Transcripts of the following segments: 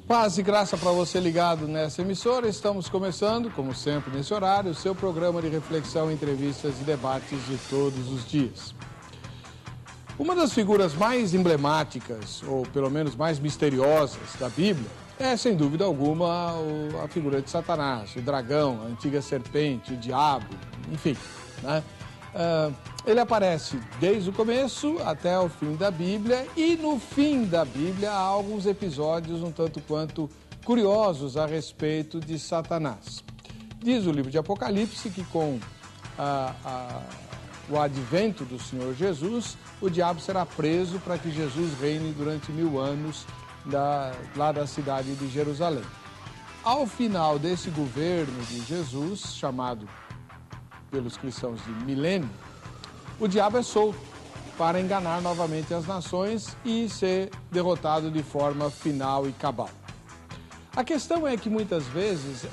Paz e graça para você ligado nessa emissora. Estamos começando, como sempre nesse horário, o seu programa de reflexão, entrevistas e debates de todos os dias. Uma das figuras mais emblemáticas, ou pelo menos mais misteriosas da Bíblia, é sem dúvida alguma a figura de Satanás, o dragão, a antiga serpente, o diabo, enfim, né? Ele aparece desde o começo até o fim da Bíblia, e no fim da Bíblia há alguns episódios um tanto quanto curiosos a respeito de Satanás. Diz o livro de Apocalipse que com o advento do Senhor Jesus, o diabo será preso para que Jesus reine durante 1000 anos lá da cidade de Jerusalém. Ao final desse governo de Jesus, chamado pelos cristãos de milênio, o diabo é solto para enganar novamente as nações e ser derrotado de forma final e cabal. A questão é que muitas vezes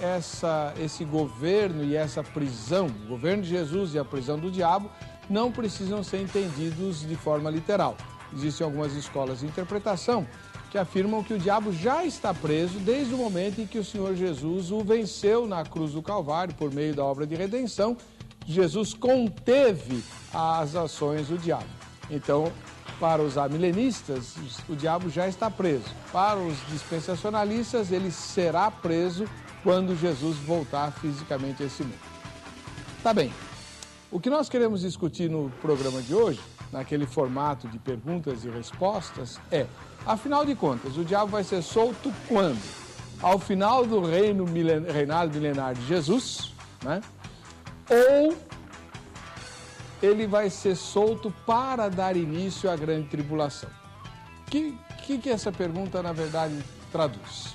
esse governo e essa prisão, o governo de Jesus e a prisão do diabo, não precisam ser entendidos de forma literal. Existem algumas escolas de interpretação que afirmam que o diabo já está preso desde o momento em que o Senhor Jesus o venceu na cruz do Calvário por meio da obra de redenção. Jesus conteve as ações do diabo. Então, para os amilenistas, o diabo já está preso. Para os dispensacionalistas, ele será preso quando Jesus voltar fisicamente a esse mundo. Tá bem. O que nós queremos discutir no programa de hoje, naquele formato de perguntas e respostas, afinal de contas, o diabo vai ser solto quando? Ao final do reinado milenar de Jesus, né? Ou ele vai ser solto para dar início à grande tribulação? O que essa pergunta, na verdade, traduz?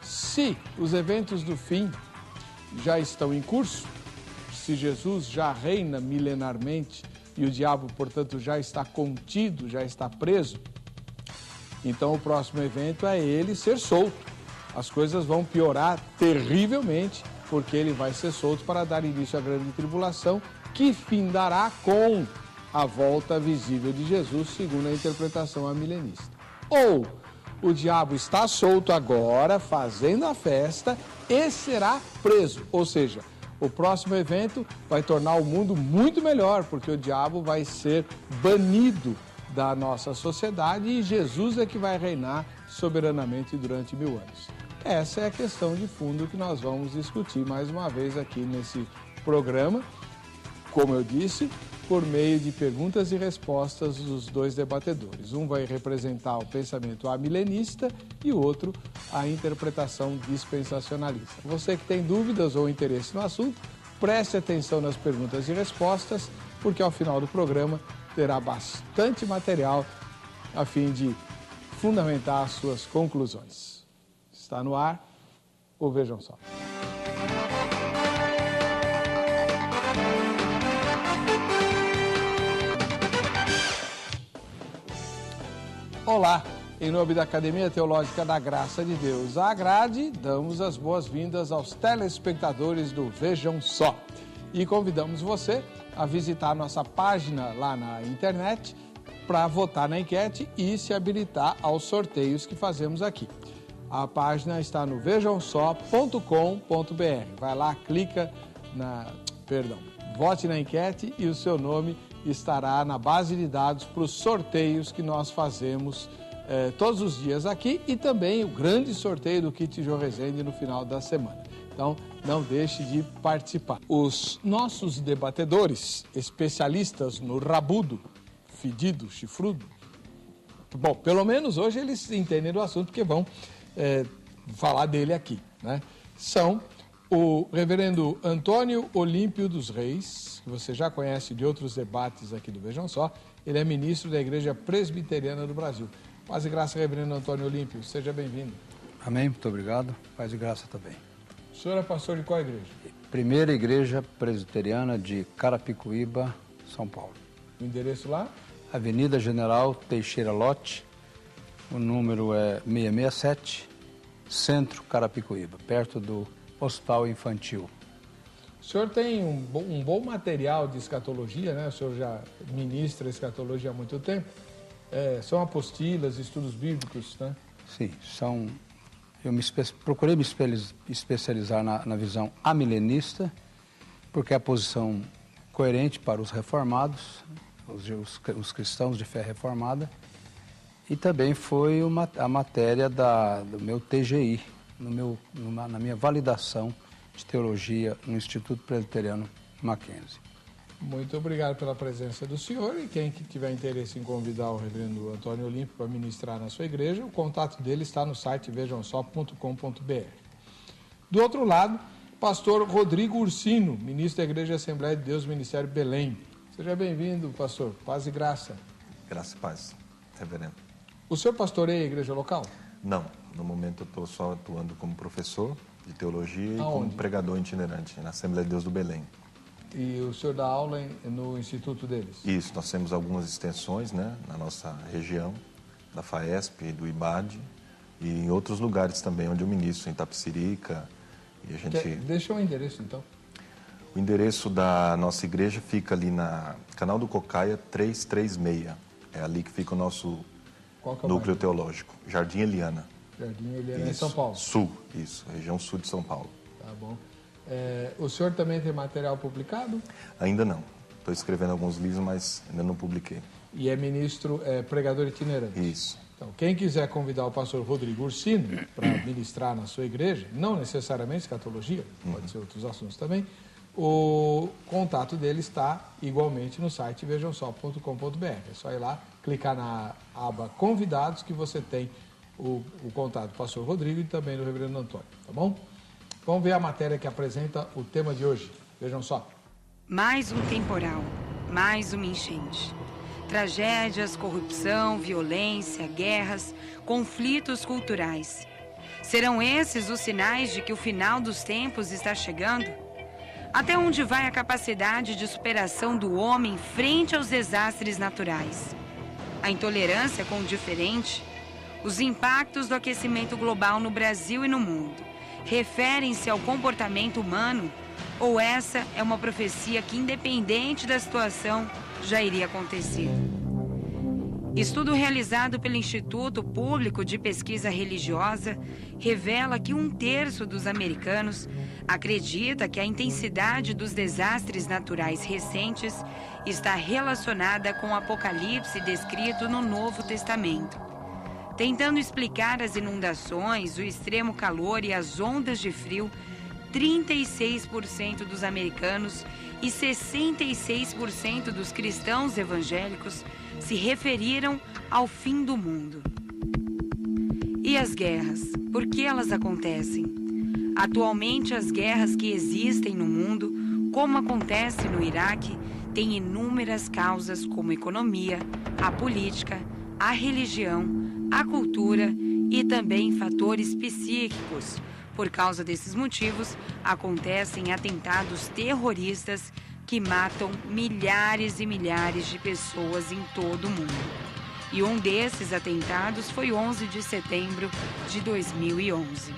Se os eventos do fim já estão em curso, se Jesus já reina milenarmente e o diabo, portanto, já está contido, já está preso, então o próximo evento é ele ser solto. As coisas vão piorar terrivelmente, porque ele vai ser solto para dar início à grande tribulação, que findará com a volta visível de Jesus, segundo a interpretação amilenista. Ou o diabo está solto agora, fazendo a festa, e será preso. Ou seja, o próximo evento vai tornar o mundo muito melhor, porque o diabo vai ser banido da nossa sociedade e Jesus é que vai reinar soberanamente durante 1000 anos. Essa é a questão de fundo que nós vamos discutir mais uma vez aqui nesse programa, como eu disse, por meio de perguntas e respostas dos dois debatedores. Um vai representar o pensamento amilenista e o outro a interpretação dispensacionalista. Você que tem dúvidas ou interesse no assunto, preste atenção nas perguntas e respostas, porque ao final do programa terá bastante material a fim de fundamentar as suas conclusões. Está no ar, ou vejam só. Olá, em nome da Academia Teológica da Graça de Deus, a Agrade, damos as boas-vindas aos telespectadores do Vejam Só. E convidamos você a visitar nossa página lá na internet para votar na enquete e se habilitar aos sorteios que fazemos aqui. A página está no vejamsó.com.br. Vai lá, clica vote na enquete e o seu nome estará na base de dados para os sorteios que nós fazemos todos os dias aqui, e também o grande sorteio do kit Jô Rezende no final da semana. Então, não deixe de participar. Os nossos debatedores, especialistas no rabudo, fedido, chifrudo, bom, pelo menos hoje eles entendem do assunto, porque vão falar dele aqui, né? São o reverendo Antônio Olímpio dos Reis, que você já conhece de outros debates aqui do Vejam Só. Ele é ministro da Igreja Presbiteriana do Brasil. Paz e graça, reverendo Antônio Olímpio, seja bem-vindo. Amém, muito obrigado. Paz e graça também. O senhor é pastor de qual igreja? Primeira Igreja Presbiteriana de Carapicuíba, São Paulo. O endereço lá? Avenida General Teixeira Lott, o número é 667, Centro Carapicuíba, perto do Hospital Infantil. O senhor tem um bom material de escatologia, né? O senhor já ministra escatologia há muito tempo. São apostilas, estudos bíblicos, né? Sim, são procurei me especializar na visão amilenista, porque é a posição coerente para os reformados, os cristãos de fé reformada, e também foi a matéria do meu TGI, na minha validação de teologia no Instituto Presbiteriano Mackenzie. Muito obrigado pela presença do senhor, e quem tiver interesse em convidar o reverendo Antônio Olímpio para ministrar na sua igreja, o contato dele está no site vejamsó.com.br. Do outro lado, pastor Rodrigo Ursino, ministro da Igreja Assembleia de Deus, Ministério Belém. Seja bem-vindo, pastor. Paz e graça. Graça e paz, reverendo. O senhor pastoreia a igreja local? Não, no momento eu estou só atuando como professor de teologia e Aonde? como pregador itinerante na Assembleia de Deus do Belém. E o senhor dá aula no instituto deles? Isso, nós temos algumas extensões, né, na nossa região, da FAESP, do IBAD, e em outros lugares também onde eu ministro, em Itapecerica, e a gente... Deixa o endereço, então. O endereço da nossa igreja fica ali na Canal do Cocaia 336. É ali que fica o nosso núcleo teológico, Jardim Eliana. Jardim Eliana, em São Paulo. Sul, isso, região sul de São Paulo. Tá bom. O senhor também tem material publicado? Ainda não. Estou escrevendo alguns livros, mas ainda não publiquei. E é ministro, pregador itinerante? Isso. Então, quem quiser convidar o pastor Rodrigo Ursino para ministrar na sua igreja, não necessariamente escatologia, pode ser outros assuntos também, o contato dele está igualmente no site vejamsó.com.br. É só ir lá, clicar na aba Convidados, que você tem o contato do pastor Rodrigo e também do reverendo Antônio, tá bom? Vamos ver a matéria que apresenta o tema de hoje. Vejam só. Mais um temporal, mais uma enchente. Tragédias, corrupção, violência, guerras, conflitos culturais. Serão esses os sinais de que o final dos tempos está chegando? Até onde vai a capacidade de superação do homem frente aos desastres naturais? A intolerância com o diferente? Os impactos do aquecimento global no Brasil e no mundo referem-se ao comportamento humano, ou essa é uma profecia que, independente da situação, já iria acontecer? Estudo realizado pelo Instituto Público de Pesquisa Religiosa revela que 1/3 dos americanos acredita que a intensidade dos desastres naturais recentes está relacionada com o Apocalipse descrito no Novo Testamento. Tentando explicar as inundações, o extremo calor e as ondas de frio, 36% dos americanos e 66% dos cristãos evangélicos se referiram ao fim do mundo. E as guerras? Por que elas acontecem? Atualmente, as guerras que existem no mundo, como acontece no Iraque, têm inúmeras causas como economia, a política, a religião, a cultura e também fatores psíquicos. Por causa desses motivos, acontecem atentados terroristas que matam milhares e milhares de pessoas em todo o mundo. E um desses atentados foi 11 de setembro de 2011.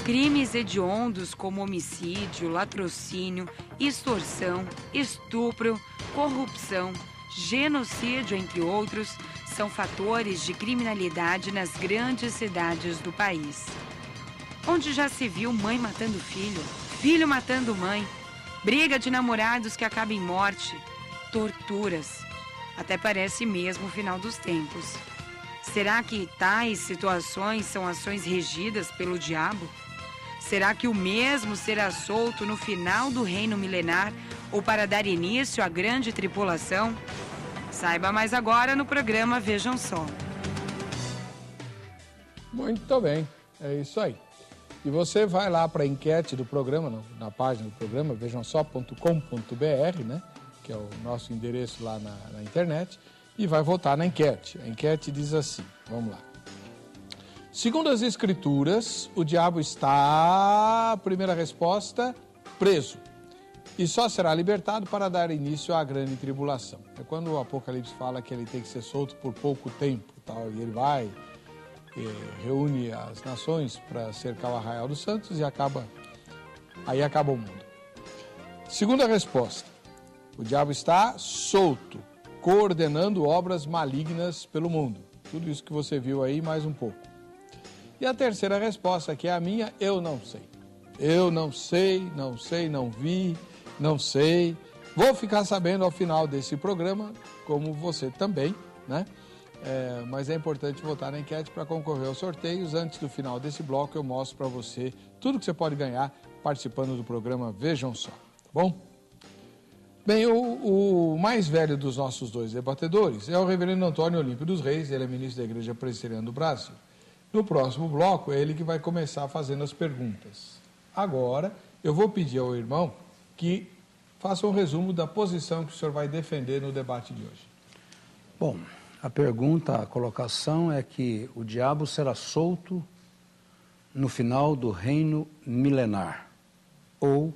Crimes hediondos como homicídio, latrocínio, extorsão, estupro, corrupção, genocídio, entre outros, são fatores de criminalidade nas grandes cidades do país. Onde já se viu mãe matando filho, filho matando mãe, briga de namorados que acaba em morte, torturas. Até parece mesmo o final dos tempos. Será que tais situações são ações regidas pelo diabo? Será que o mesmo será solto no final do reino milenar ou para dar início à grande tribulação? Saiba mais agora no programa Vejam Só. Muito bem, é isso aí. E você vai lá para a enquete do programa, na página do programa, vejamsó.com.br, né? Que é o nosso endereço lá na internet, e vai votar na enquete. A enquete diz assim, vamos lá. Segundo as Escrituras, o diabo está, primeira resposta, preso. E só será libertado para dar início à grande tribulação. É quando o Apocalipse fala que ele tem que ser solto por pouco tempo, tal, e ele vai, reúne as nações para cercar o arraial dos santos e aí acaba o mundo. Segunda resposta, o diabo está solto, coordenando obras malignas pelo mundo. Tudo isso que você viu aí, mais um pouco. E a terceira resposta, que é a minha, eu não sei. Eu não sei, não vi, não sei. Vou ficar sabendo ao final desse programa, como você também, né? Mas é importante votar na enquete para concorrer aos sorteios. Antes do final desse bloco, eu mostro para você tudo que você pode ganhar participando do programa Vejam Só, tá bom? Bem, o mais velho dos nossos dois debatedores é o reverendo Antônio Olímpio dos Reis, ele é ministro da Igreja Presbiteriana do Brasil. No próximo bloco, é ele que vai começar fazendo as perguntas. Agora, eu vou pedir ao irmão que faça um resumo da posição que o senhor vai defender no debate de hoje. Bom, a pergunta, a colocação é que o diabo será solto no final do reino milenar. Ou,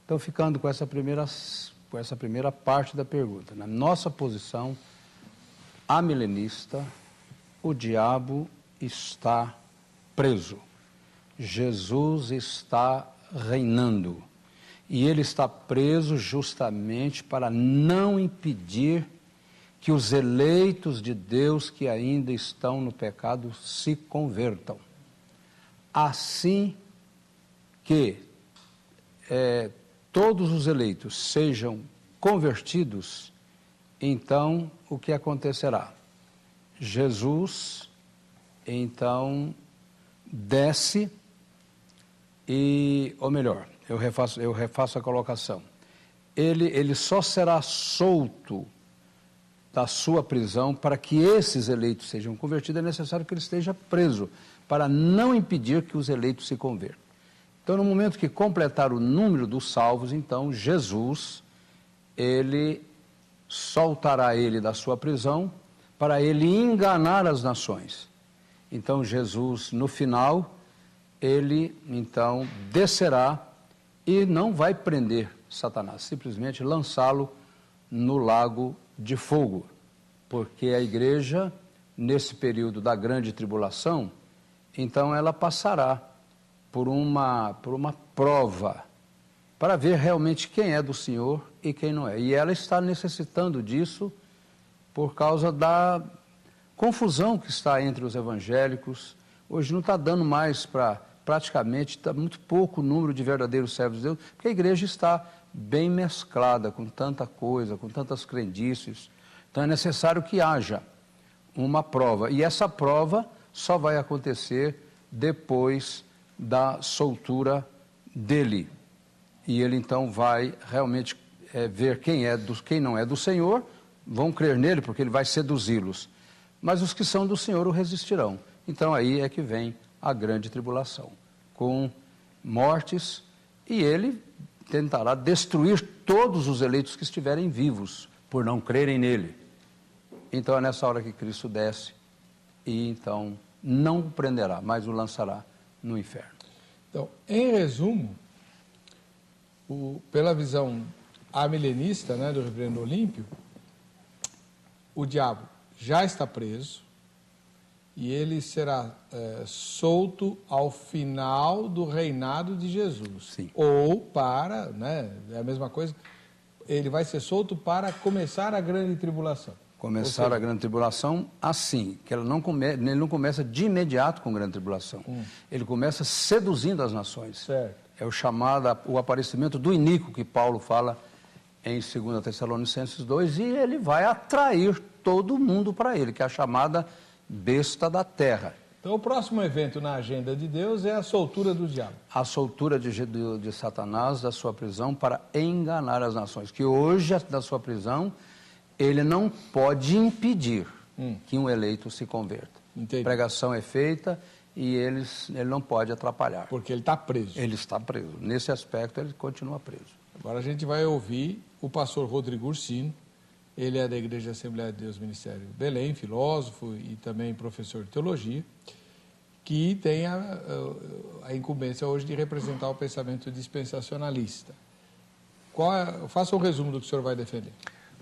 então, ficando com essa primeira parte da pergunta. Na nossa posição amilenista, o diabo está preso. Jesus está reinando. E ele está preso justamente para não impedir que os eleitos de Deus que ainda estão no pecado se convertam. Assim que todos os eleitos sejam convertidos, então o que acontecerá? Jesus, então, desce ou melhor, eu refaço a colocação. Ele só será solto da sua prisão para que esses eleitos sejam convertidos. É necessário que ele esteja preso, para não impedir que os eleitos se convertam. Então, no momento que completar o número dos salvos, então, Jesus, ele soltará ele da sua prisão para ele enganar as nações. Então, Jesus, no final, ele, então, descerá e não vai prender Satanás, simplesmente lançá-lo no lago de fogo, porque a igreja, nesse período da grande tribulação, então ela passará por uma prova para ver realmente quem é do Senhor e quem não é. E ela está necessitando disso por causa da confusão que está entre os evangélicos. Hoje não está dando mais para, praticamente, está muito pouco o número de verdadeiros servos de Deus, porque a igreja está bem mesclada com tanta coisa, com tantas crendices. Então é necessário que haja uma prova. E essa prova só vai acontecer depois da soltura dele. E ele então vai realmente ver quem não é do Senhor, vão crer nele porque ele vai seduzi-los. Mas os que são do Senhor o resistirão. Então aí é que vem a grande tribulação, com mortes, e ele tentará destruir todos os eleitos que estiverem vivos, por não crerem nele. Então é nessa hora que Cristo desce e então não o prenderá, mas o lançará no inferno. Então, em resumo, pela visão amilenista, né, do reverendo Olímpio, o diabo já está preso e ele será solto ao final do reinado de Jesus. Sim. Ou para, né, é a mesma coisa, ele vai ser solto para começar a grande tribulação. Começar a grande tribulação assim, que ele não começa de imediato com a grande tribulação. Ele começa seduzindo as nações. Certo. É o aparecimento do iníquo que Paulo fala em 2 Tessalonicenses 2, e ele vai atrair todo mundo para ele, que é a chamada besta da terra. Então o próximo evento na agenda de Deus é a soltura do diabo. A soltura de Satanás da sua prisão para enganar as nações, que hoje da sua prisão ele não pode impedir que um eleito se converta. Entendi. A pregação é feita e ele não pode atrapalhar. Porque ele está preso. Ele está preso. Nesse aspecto, ele continua preso. Agora a gente vai ouvir o pastor Rodrigo Ursino. Ele é da Igreja Assembleia de Deus Ministério Belém, filósofo e também professor de teologia, que tem a incumbência hoje de representar o pensamento dispensacionalista. Faça um resumo do que o senhor vai defender.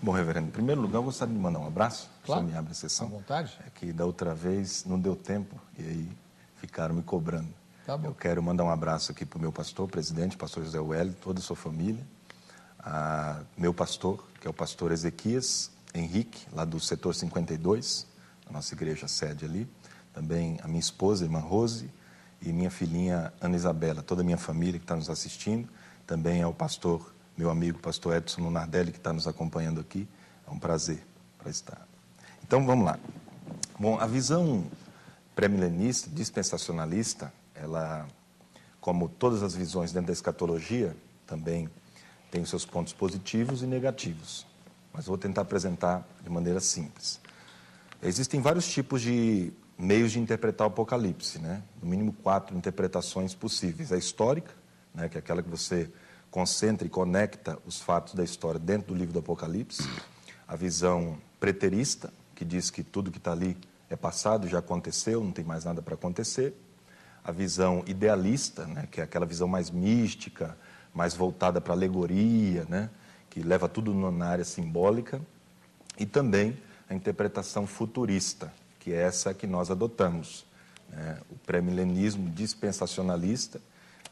Bom, reverendo, em primeiro lugar, eu gostaria de mandar um abraço. Claro. O senhor me abre a sessão. À vontade. É que da outra vez não deu tempo e aí ficaram me cobrando. Tá bom. Eu quero mandar um abraço aqui para o meu pastor, presidente, pastor José Wellington, toda a sua família. Meu pastor, que é o pastor Ezequias Henrique, lá do setor 52, a nossa igreja sede ali. Também a minha esposa, irmã Rose, e minha filhinha Ana Isabela, toda a minha família que está nos assistindo, também ao pastor, meu amigo pastor Edson Nardelli, que está nos acompanhando aqui. É um prazer para estar. Então, vamos lá. Bom, a visão pré-milenista, dispensacionalista, ela, como todas as visões dentro da escatologia, também tem os seus pontos positivos e negativos. Mas vou tentar apresentar de maneira simples. Existem vários tipos de meios de interpretar o Apocalipse, né? No mínimo 4 interpretações possíveis. A histórica, né? Que é aquela que você concentra e conecta os fatos da história dentro do livro do Apocalipse. A visão preterista, que diz que tudo que está ali é passado, já aconteceu, não tem mais nada para acontecer. A visão idealista, né? Que é aquela visão mais mística, mais voltada para a alegoria, né? Que leva tudo na área simbólica. E também a interpretação futurista, que é essa que nós adotamos, né? O pré-milenismo dispensacionalista,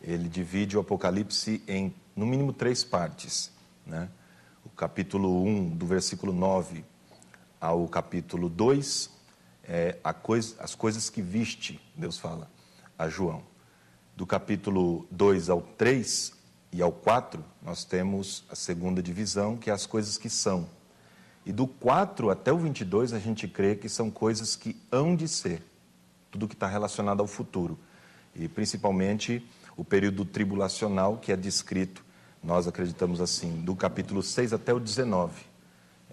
ele divide o Apocalipse em, no mínimo, 3 partes, né? O capítulo 1, do versículo 9 ao capítulo 2, as coisas que viste, Deus fala a João. Do capítulo 2 ao 3 e ao 4, nós temos a segunda divisão, que é as coisas que são. E do 4 até o 22, a gente crê que são coisas que hão de ser, tudo que está relacionado ao futuro. E principalmente o período tribulacional, que é descrito, nós acreditamos assim, do capítulo 6 até o 19.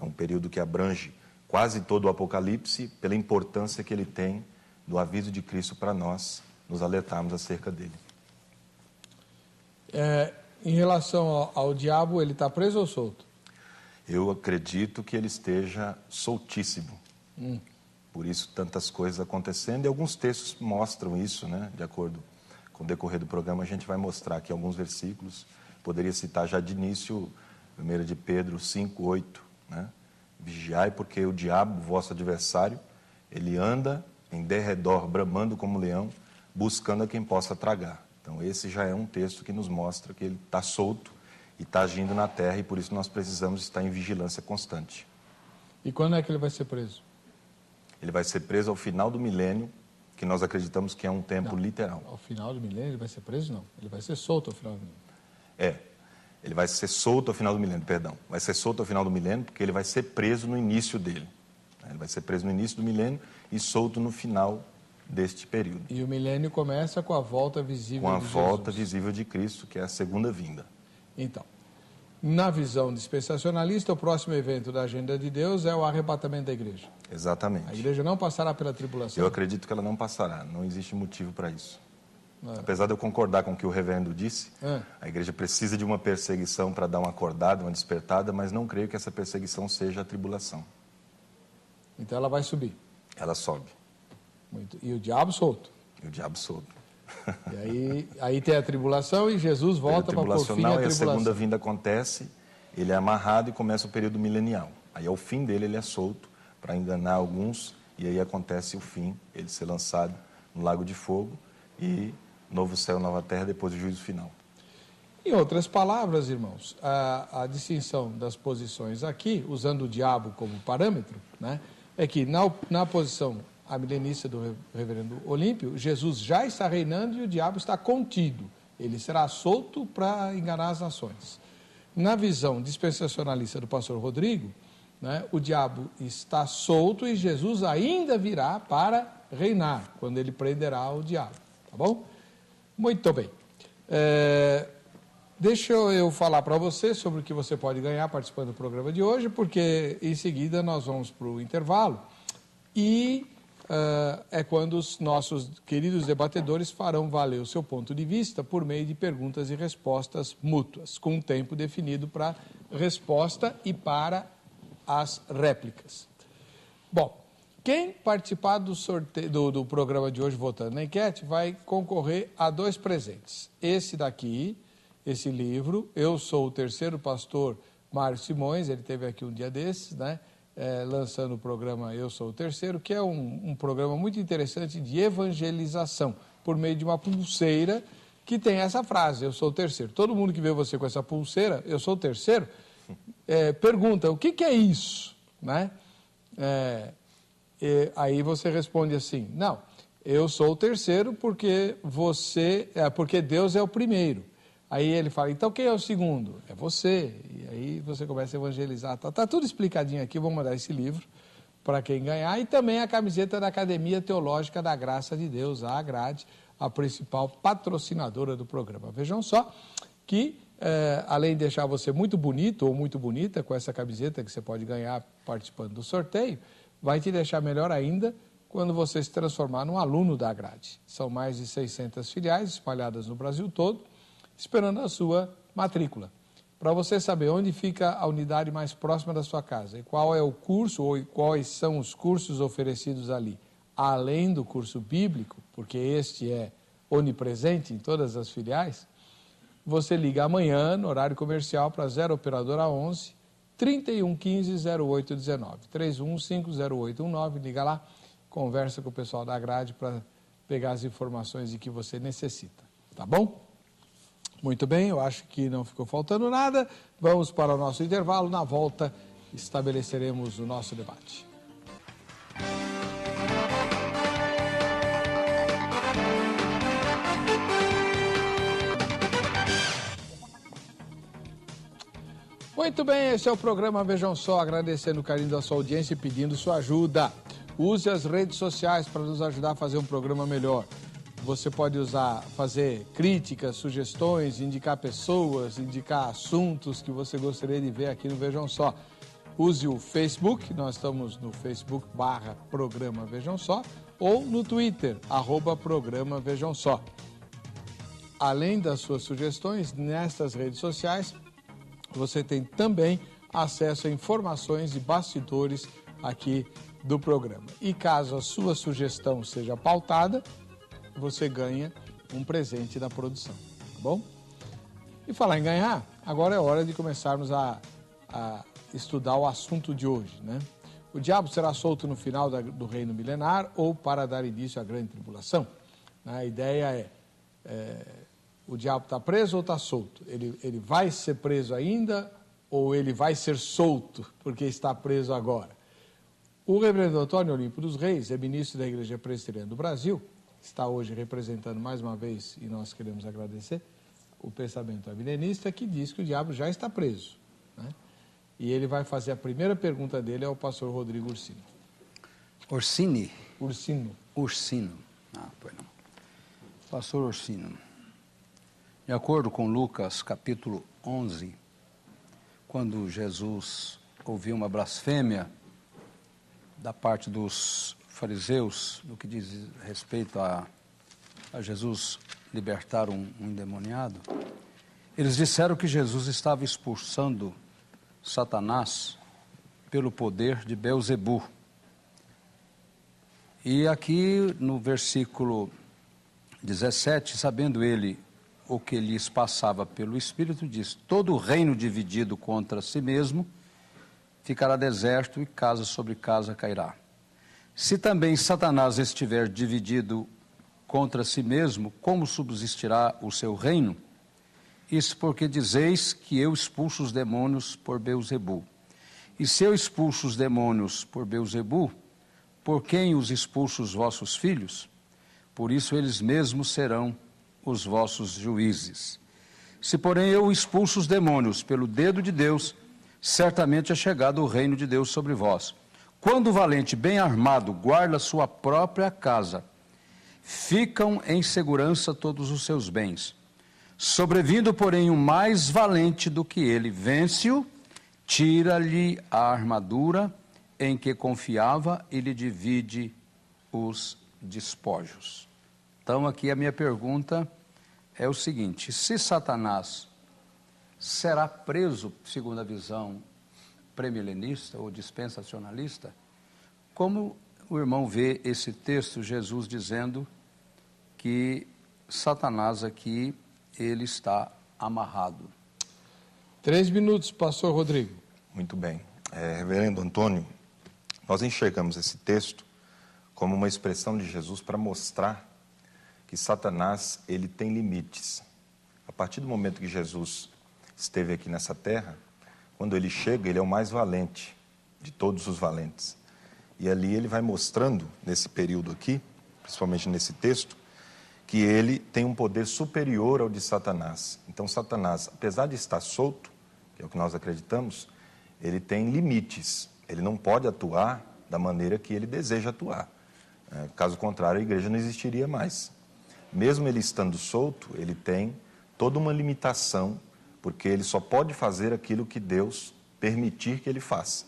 É um período que abrange quase todo o Apocalipse, pela importância que ele tem do aviso de Cristo para nós, nos alertarmos acerca dele. Em relação ao diabo, ele está preso ou solto? Eu acredito que ele esteja soltíssimo. Por isso, tantas coisas acontecendo. E alguns textos mostram isso, né? De acordo com o decorrer do programa, a gente vai mostrar aqui alguns versículos. Poderia citar já de início, 1 de Pedro 5, 8, né? Vigiai, porque o diabo, vosso adversário, ele anda em derredor, bramando como leão, buscando a quem possa tragar. Então, esse já é um texto que nos mostra que ele está solto e está agindo na terra, e por isso nós precisamos estar em vigilância constante. E quando é que ele vai ser preso? Ele vai ser preso ao final do milênio, que nós acreditamos que é um tempo literal. Ao final do milênio ele vai ser preso? Não. Ele vai ser solto ao final do milênio. Ele vai ser solto ao final do milênio, perdão. Vai ser solto ao final do milênio, porque ele vai ser preso no início dele. Ele vai ser preso no início do milênio e solto no final deste período. E o milênio começa com a volta visível de Jesus. Com a volta visível de Cristo, que é a segunda vinda. Então, na visão dispensacionalista, o próximo evento da agenda de Deus é o arrebatamento da igreja. Exatamente. A igreja não passará pela tribulação. Eu acredito que ela não passará, não existe motivo para isso. Apesar de eu concordar com o que o reverendo disse, a igreja precisa de uma perseguição para dar uma acordada, uma despertada, mas não creio que essa perseguição seja a tribulação. Então ela vai subir. Ela sobe. E o diabo solto. E o diabo solto. E aí tem a tribulação e Jesus volta para por fim a tribulação. E a segunda vinda acontece, ele é amarrado e começa o período milenial. Aí ao fim dele ele é solto para enganar alguns, e aí acontece o fim, ele ser lançado no lago de fogo e novo céu, nova terra, depois do juízo final. Em outras palavras, irmãos, a distinção das posições aqui, usando o diabo como parâmetro, né, é que na posição amilenista do reverendo Olímpio, Jesus já está reinando e o diabo está contido. Ele será solto para enganar as nações. Na visão dispensacionalista do pastor Rodrigo, né, o diabo está solto e Jesus ainda virá para reinar, quando ele prenderá o diabo. Tá bom? Muito bem. Deixa eu falar para você sobre o que você pode ganhar participando do programa de hoje, porque em seguida nós vamos para o intervalo e é quando os nossos queridos debatedores farão valer o seu ponto de vista por meio de perguntas e respostas mútuas, com um tempo definido para resposta e para as réplicas. Bom, quem participar do sorteio do programa de hoje votando na enquete vai concorrer a 2 presentes. Esse daqui, esse livro, Eu Sou o Terceiro Pastor, Mário Simões, ele esteve aqui um dia desses, né? Lançando o programa Eu Sou o Terceiro, que é um programa muito interessante de evangelização, por meio de uma pulseira que tem essa frase, Eu Sou o Terceiro. Todo mundo que vê você com essa pulseira, Eu Sou o Terceiro, pergunta, o que é isso? Né? Aí você responde assim, não, eu sou o terceiro porque porque Deus é o primeiro. Aí ele fala, então quem é o segundo? É você. E aí você começa a evangelizar. Tá tudo explicadinho aqui, vou mandar esse livro para quem ganhar. E também a camiseta da Academia Teológica da Graça de Deus, a AGRADE, a principal patrocinadora do programa. Vejam só que, além de deixar você muito bonito ou muito bonita com essa camiseta que você pode ganhar participando do sorteio, vai te deixar melhor ainda quando você se transformar num aluno da AGRADE. São mais de 600 filiais espalhadas no Brasil todo, esperando a sua matrícula. Para você saber onde fica a unidade mais próxima da sua casa e qual é o curso ou quais são os cursos oferecidos ali, além do curso bíblico, porque este é onipresente em todas as filiais, você liga amanhã, no horário comercial, para 0 Operadora 11 3115 0819. 3150819, liga lá, conversa com o pessoal da AGRADE para pegar as informações de que você necessita, tá bom? Muito bem, eu acho que não ficou faltando nada. Vamos para o nosso intervalo. Na volta, estabeleceremos o nosso debate. Muito bem, esse é o programa Vejam Só, agradecendo o carinho da sua audiência e pedindo sua ajuda. Use as redes sociais para nos ajudar a fazer um programa melhor. Você pode fazer críticas, sugestões, indicar pessoas, indicar assuntos que você gostaria de ver aqui no Vejam Só. Use o Facebook, nós estamos no Facebook/Programa Vejam Só, ou no Twitter, @Programa Vejam Só. Além das suas sugestões, nestas redes sociais, você tem também acesso a informações de bastidores aqui do programa. E caso a sua sugestão seja pautada, você ganha um presente da produção, tá bom? E falar em ganhar, agora é hora de começarmos a estudar o assunto de hoje, né? O diabo será solto no final do reino milenar ou para dar início à grande tribulação? A ideia o diabo está preso ou está solto? Ele vai ser preso ainda ou ele vai ser solto porque está preso agora? O reverendo Antônio Olimpo dos Reis é ministro da Igreja Presbiteriana do Brasil, está hoje representando mais uma vez, e nós queremos agradecer, o pensamento amilenista, que diz que o diabo já está preso, né? E ele vai fazer a primeira pergunta dele ao pastor Rodrigo Ursino. Ursino. Ah, pois não. Pastor Ursino, de acordo com Lucas, capítulo 11, quando Jesus ouviu uma blasfêmia da parte dos fariseus, no que diz respeito a Jesus libertar um endemoniado, eles disseram que Jesus estava expulsando Satanás pelo poder de Beelzebu. E aqui no versículo 17, sabendo ele o que lhes passava pelo Espírito, diz: todo reino dividido contra si mesmo ficará deserto e casa sobre casa cairá. Se também Satanás estiver dividido contra si mesmo, como subsistirá o seu reino? Isso porque dizeis que eu expulso os demônios por Beelzebu. E se eu expulso os demônios por Beelzebu, por quem os expulso os vossos filhos? Por isso eles mesmos serão os vossos juízes. Se porém eu expulso os demônios pelo dedo de Deus, certamente é chegado o reino de Deus sobre vós. Quando o valente bem armado guarda sua própria casa, ficam em segurança todos os seus bens. Sobrevindo, porém, um mais valente do que ele, vence-o, tira-lhe a armadura em que confiava e lhe divide os despojos. Então, aqui a minha pergunta é o seguinte: se Satanás será preso, segundo a visão premilenista ou dispensacionalista, como o irmão vê esse texto, Jesus dizendo que Satanás aqui, ele está amarrado? 3 minutos, pastor Rodrigo. Muito bem. Reverendo Antônio, nós enxergamos esse texto como uma expressão de Jesus para mostrar que Satanás, ele tem limites. A partir do momento que Jesus esteve aqui nessa terra, quando ele chega, ele é o mais valente de todos os valentes. E ali ele vai mostrando, nesse período aqui, principalmente nesse texto, que ele tem um poder superior ao de Satanás. Então, Satanás, apesar de estar solto, que é o que nós acreditamos, ele tem limites. Ele não pode atuar da maneira que ele deseja atuar. Caso contrário, a igreja não existiria mais. Mesmo ele estando solto, ele tem toda uma limitação, porque ele só pode fazer aquilo que Deus permitir que ele faça.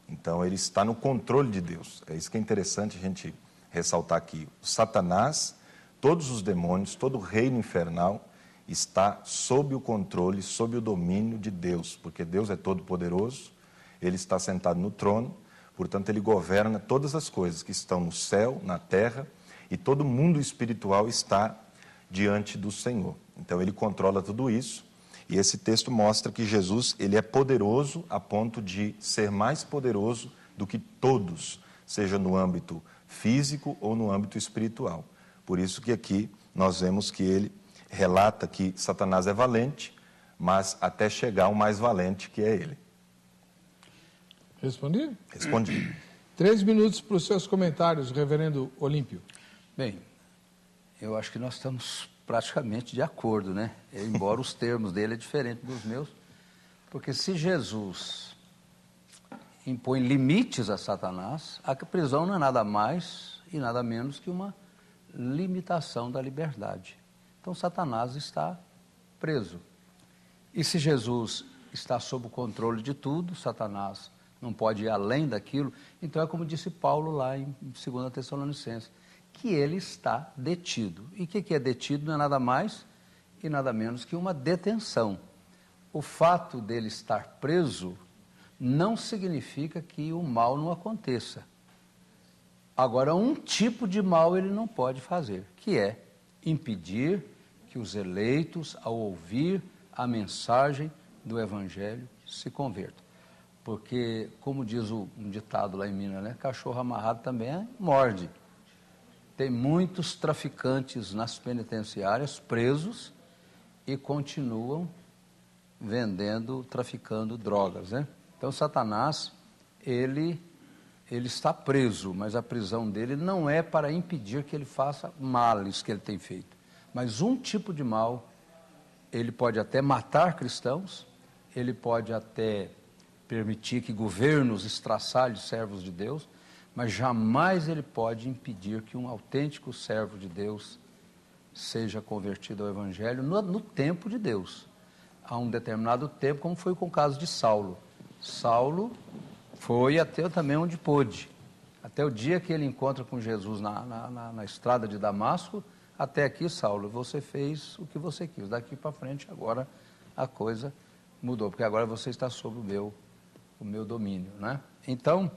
Então, ele está no controle de Deus. É isso que é interessante a gente ressaltar aqui. O Satanás, todos os demônios, todo o reino infernal está sob o controle, sob o domínio de Deus, porque Deus é todo-poderoso, ele está sentado no trono, portanto, ele governa todas as coisas que estão no céu, na terra, e todo mundo espiritual está diante do Senhor. Então, ele controla tudo isso, e esse texto mostra que Jesus, ele é poderoso a ponto de ser mais poderoso do que todos, seja no âmbito físico ou no âmbito espiritual. Por isso que aqui nós vemos que ele relata que Satanás é valente, mas até chegar o mais valente, que é ele. Respondi? Respondi. 3 minutos para os seus comentários, reverendo Olímpio. Bem, eu acho que nós estamos praticamente de acordo, né? Embora os termos dele é diferente dos meus, porque se Jesus impõe limites a Satanás, a prisão não é nada mais e nada menos que uma limitação da liberdade. Então, Satanás está preso. E se Jesus está sob o controle de tudo, Satanás não pode ir além daquilo, então é como disse Paulo lá em 2 Tessalonicenses, que ele está detido. E o que é detido não é nada mais e nada menos que uma detenção. O fato dele estar preso não significa que o mal não aconteça. Agora, um tipo de mal ele não pode fazer, que é impedir que os eleitos, ao ouvir a mensagem do Evangelho, se convertam. Porque, como diz um ditado lá em Minas, né? Cachorro amarrado também morde. Tem muitos traficantes nas penitenciárias presos e continuam vendendo, traficando drogas, né? Então, Satanás, ele está preso, mas a prisão dele não é para impedir que ele faça males que ele tem feito. Mas um tipo de mal, ele pode até matar cristãos, ele pode até permitir que governos estraçalhem servos de Deus, mas jamais ele pode impedir que um autêntico servo de Deus seja convertido ao Evangelho no tempo de Deus. Há um determinado tempo, como foi com o caso de Saulo. Saulo foi até também onde pôde. Até o dia que ele encontra com Jesus na estrada de Damasco, até aqui, Saulo, você fez o que você quis. Daqui para frente, agora a coisa mudou, porque agora você está sob o meu domínio, né? Então,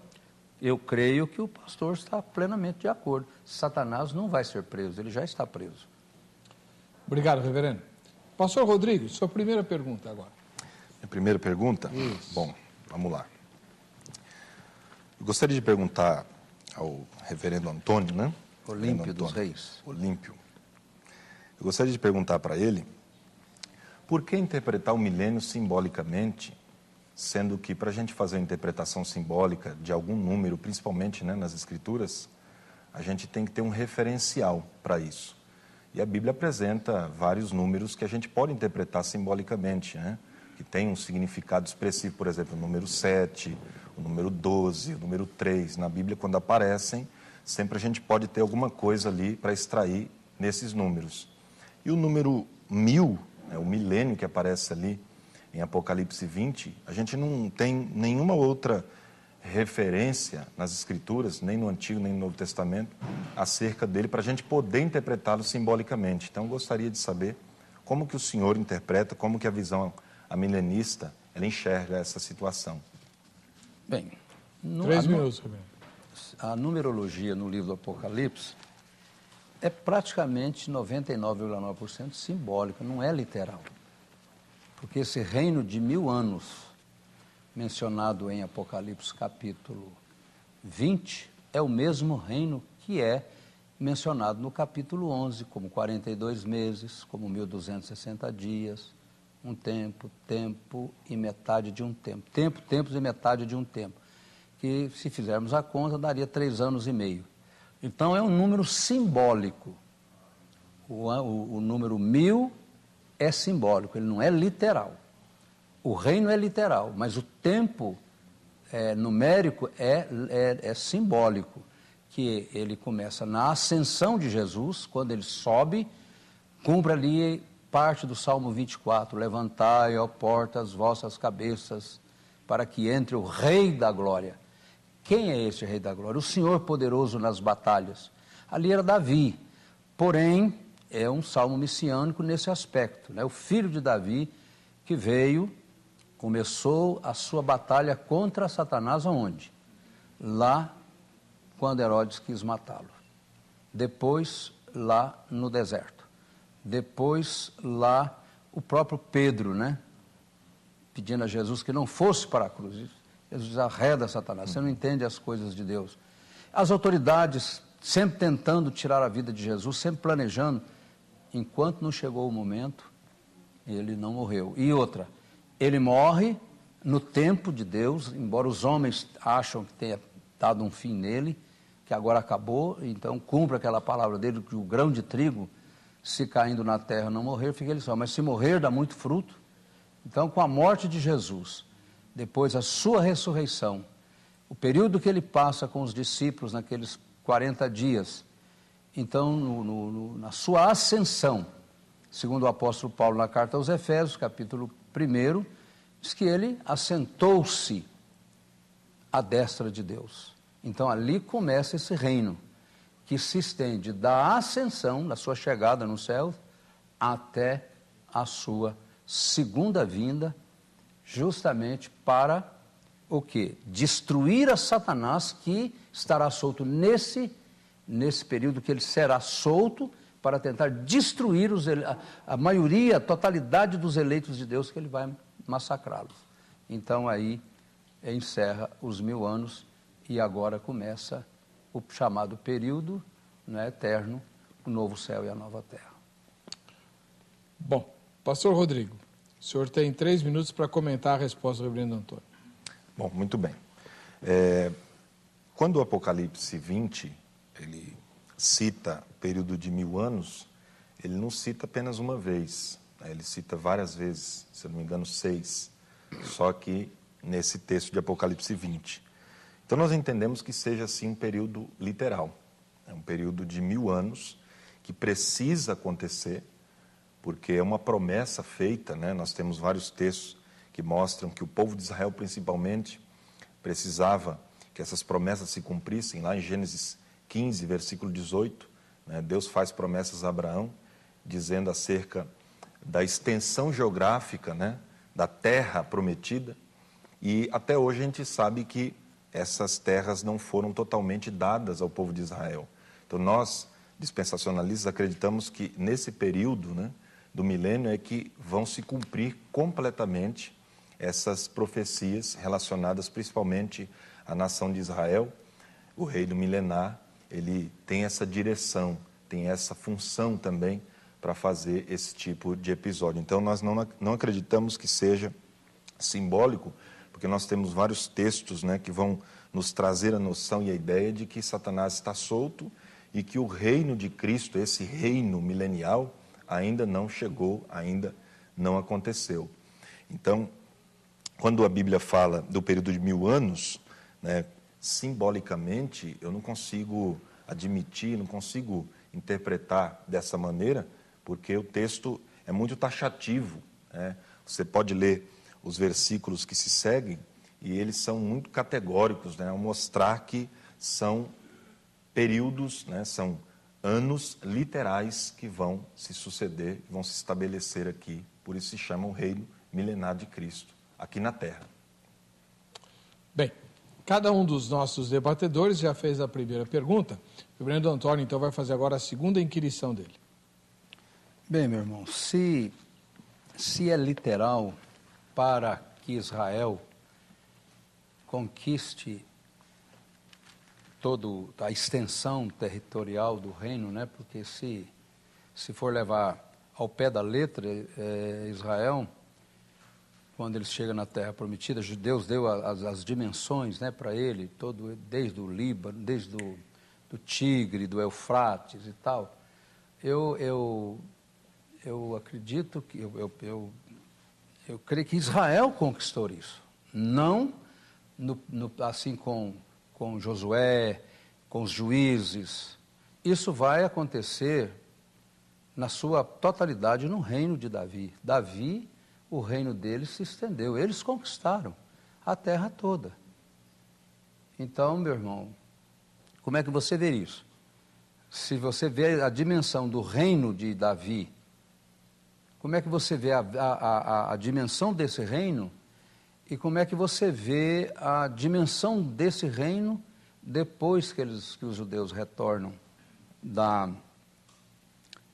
eu creio que o pastor está plenamente de acordo. Satanás não vai ser preso, ele já está preso. Obrigado, reverendo. Pastor Rodrigo, sua primeira pergunta agora. Minha primeira pergunta? Isso. Bom, vamos lá. Eu gostaria de perguntar ao reverendo Antônio, né? Olímpio dos Reis. Olímpio. Eu gostaria de perguntar para ele, por que interpretar o milênio simbolicamente, sendo que para a gente fazer uma interpretação simbólica de algum número, principalmente, né, nas Escrituras, a gente tem que ter um referencial para isso. E a Bíblia apresenta vários números que a gente pode interpretar simbolicamente, né? Que tem um significado expressivo, por exemplo, o número 7, o número 12, o número 3. Na Bíblia, quando aparecem, sempre a gente pode ter alguma coisa ali para extrair nesses números. E o número 1000, né, o milênio que aparece ali em Apocalipse 20, a gente não tem nenhuma outra referência nas Escrituras, nem no Antigo, nem no Novo Testamento, acerca dele, para a gente poder interpretá-lo simbolicamente. Então, eu gostaria de saber como que o senhor interpreta, como que a visão amilenista, ela enxerga essa situação. Bem, 3 minutos, reverendo. A numerologia no livro do Apocalipse é praticamente 99,9% simbólica, não é literal. Porque esse reino de 1000 anos, mencionado em Apocalipse capítulo 20, é o mesmo reino que é mencionado no capítulo 11, como 42 meses, como 1260 dias, um tempo, tempo e metade de um tempo. Tempos e metade de um tempo. Que, se fizermos a conta, daria 3 anos e meio. Então é um número simbólico. O número 1000 é simbólico, ele não é literal. O reino é literal, mas o tempo numérico é simbólico, que ele começa na ascensão de Jesus, quando ele sobe, cumpre ali parte do Salmo 24, levantai, ó porta, as vossas cabeças, para que entre o Rei da Glória. Quem é esse Rei da Glória? O Senhor poderoso nas batalhas. Ali era Davi, porém, é um salmo messiânico nesse aspecto, né? O filho de Davi que veio, começou a sua batalha contra Satanás aonde? Lá, quando Herodes quis matá-lo. Depois, lá no deserto. Depois, lá, o próprio Pedro, né? Pedindo a Jesus que não fosse para a cruz. Jesus diz, arreda Satanás, você não entende as coisas de Deus. As autoridades sempre tentando tirar a vida de Jesus, sempre planejando. Enquanto não chegou o momento, ele não morreu. E outra, ele morre no tempo de Deus, embora os homens acham que tenha dado um fim nele, que agora acabou, então cumpre aquela palavra dele, que o grão de trigo, se caindo na terra não morrer, fica ele só. Mas se morrer, dá muito fruto. Então, com a morte de Jesus, depois a sua ressurreição, o período que ele passa com os discípulos naqueles 40 dias, então, na sua ascensão, segundo o apóstolo Paulo na carta aos Efésios, capítulo 1, diz que ele assentou-se à destra de Deus. Então, ali começa esse reino, que se estende da ascensão, da sua chegada no céu, até a sua segunda vinda, justamente para o quê? Destruir a Satanás, que estará solto nesse período que ele será solto para tentar destruir a maioria, a totalidade dos eleitos de Deus, que ele vai massacrá-los. Então aí encerra os 1000 anos e agora começa o chamado período, né, eterno, o novo céu e a nova terra. Bom, pastor Rodrigo, o senhor tem 3 minutos para comentar a resposta do reverendo Antônio. Bom, muito bem. Quando o Apocalipse 20... ele cita o período de 1000 anos, ele não cita apenas uma vez, né? Ele cita várias vezes, se eu não me engano 6, só que nesse texto de Apocalipse 20. Então nós entendemos que seja assim um período literal, é um período de 1000 anos que precisa acontecer, porque é uma promessa feita, né? Nós temos vários textos que mostram que o povo de Israel principalmente precisava que essas promessas se cumprissem. Lá em Gênesis 15, versículo 18, né, Deus faz promessas a Abraão, dizendo acerca da extensão geográfica, né, da terra prometida, e até hoje a gente sabe que essas terras não foram totalmente dadas ao povo de Israel. Então nós, dispensacionalistas, acreditamos que nesse período, né, do milênio é que vão se cumprir completamente essas profecias relacionadas principalmente à nação de Israel. O reino milenar, ele tem essa direção, tem essa função também para fazer esse tipo de episódio. Então, nós não acreditamos que seja simbólico, porque nós temos vários textos, né, que vão nos trazer a noção e a ideia de que Satanás está solto e que o reino de Cristo, esse reino milenial, ainda não chegou, ainda não aconteceu. Então, quando a Bíblia fala do período de 1000 anos, né, simbolicamente, eu não consigo admitir, não consigo interpretar dessa maneira, porque o texto é muito taxativo, né? Você pode ler os versículos que se seguem e eles são muito categóricos, né? Ao mostrar que são períodos, né? São anos literais que vão se suceder, vão se estabelecer aqui. Por isso se chama o reino milenar de Cristo, aqui na Terra. Bem, cada um dos nossos debatedores já fez a primeira pergunta. O reverendo Antônio, então, vai fazer agora a segunda inquirição dele. Bem, meu irmão, se é literal para que Israel conquiste toda a extensão territorial do reino, né? Porque se for levar ao pé da letra, Israel, quando ele chega na Terra Prometida, Deus deu as dimensões, né, para ele, desde o Líbano, desde do Tigre, do Eufrates e tal, eu acredito que, eu creio que Israel conquistou isso. Não assim com Josué, com os juízes. Isso vai acontecer na sua totalidade no reino de Davi. Davi, o reino deles se estendeu, eles conquistaram a terra toda. Então, meu irmão, como é que você vê isso? Se você vê a dimensão do reino de Davi, como é que você vê a dimensão desse reino e como é que você vê a dimensão desse reino depois que os judeus retornam da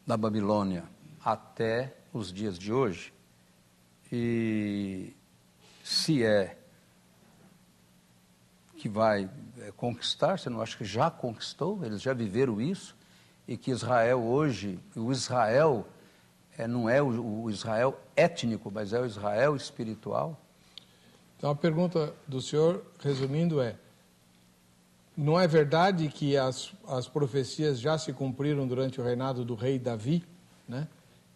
Babilônia até os dias de hoje? E se é que vai conquistar, você não acha que já conquistou? Eles já viveram isso? E que Israel hoje, o Israel não é o Israel étnico, mas é o Israel espiritual? Então a pergunta do senhor, resumindo, não é verdade que as profecias já se cumpriram durante o reinado do rei Davi, né?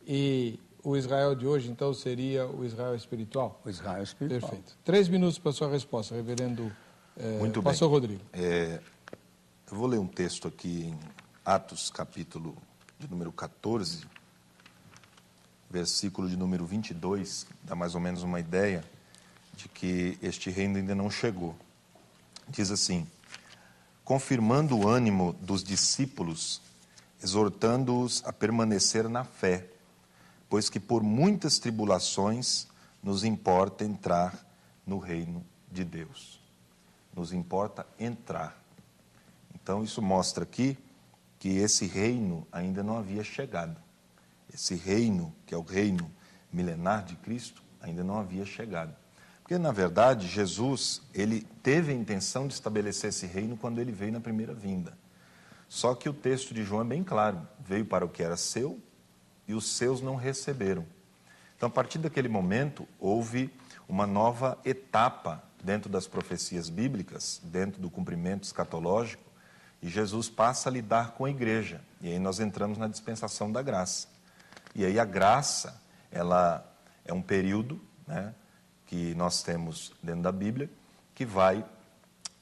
E o Israel de hoje, então, seria o Israel espiritual? O Israel espiritual. Perfeito. 3 minutos para a sua resposta, reverendo Muito pastor bem. Rodrigo. Eu vou ler um texto aqui em Atos, capítulo de número 14, versículo de número 22, dá mais ou menos uma ideia de que este reino ainda não chegou. Diz assim: confirmando o ânimo dos discípulos, exortando-os a permanecer na fé, pois que por muitas tribulações nos importa entrar no reino de Deus. Nos importa entrar. Então, isso mostra aqui que esse reino ainda não havia chegado. Esse reino, que é o reino milenar de Cristo, ainda não havia chegado. Porque, na verdade, Jesus, ele teve a intenção de estabelecer esse reino quando ele veio na primeira vinda. Só que o texto de João é bem claro: veio para o que era seu e os seus não receberam. Então, a partir daquele momento, houve uma nova etapa dentro das profecias bíblicas, dentro do cumprimento escatológico, e Jesus passa a lidar com a igreja. E aí nós entramos na dispensação da graça. E aí a graça, ela é um período, né, que nós temos dentro da Bíblia, que vai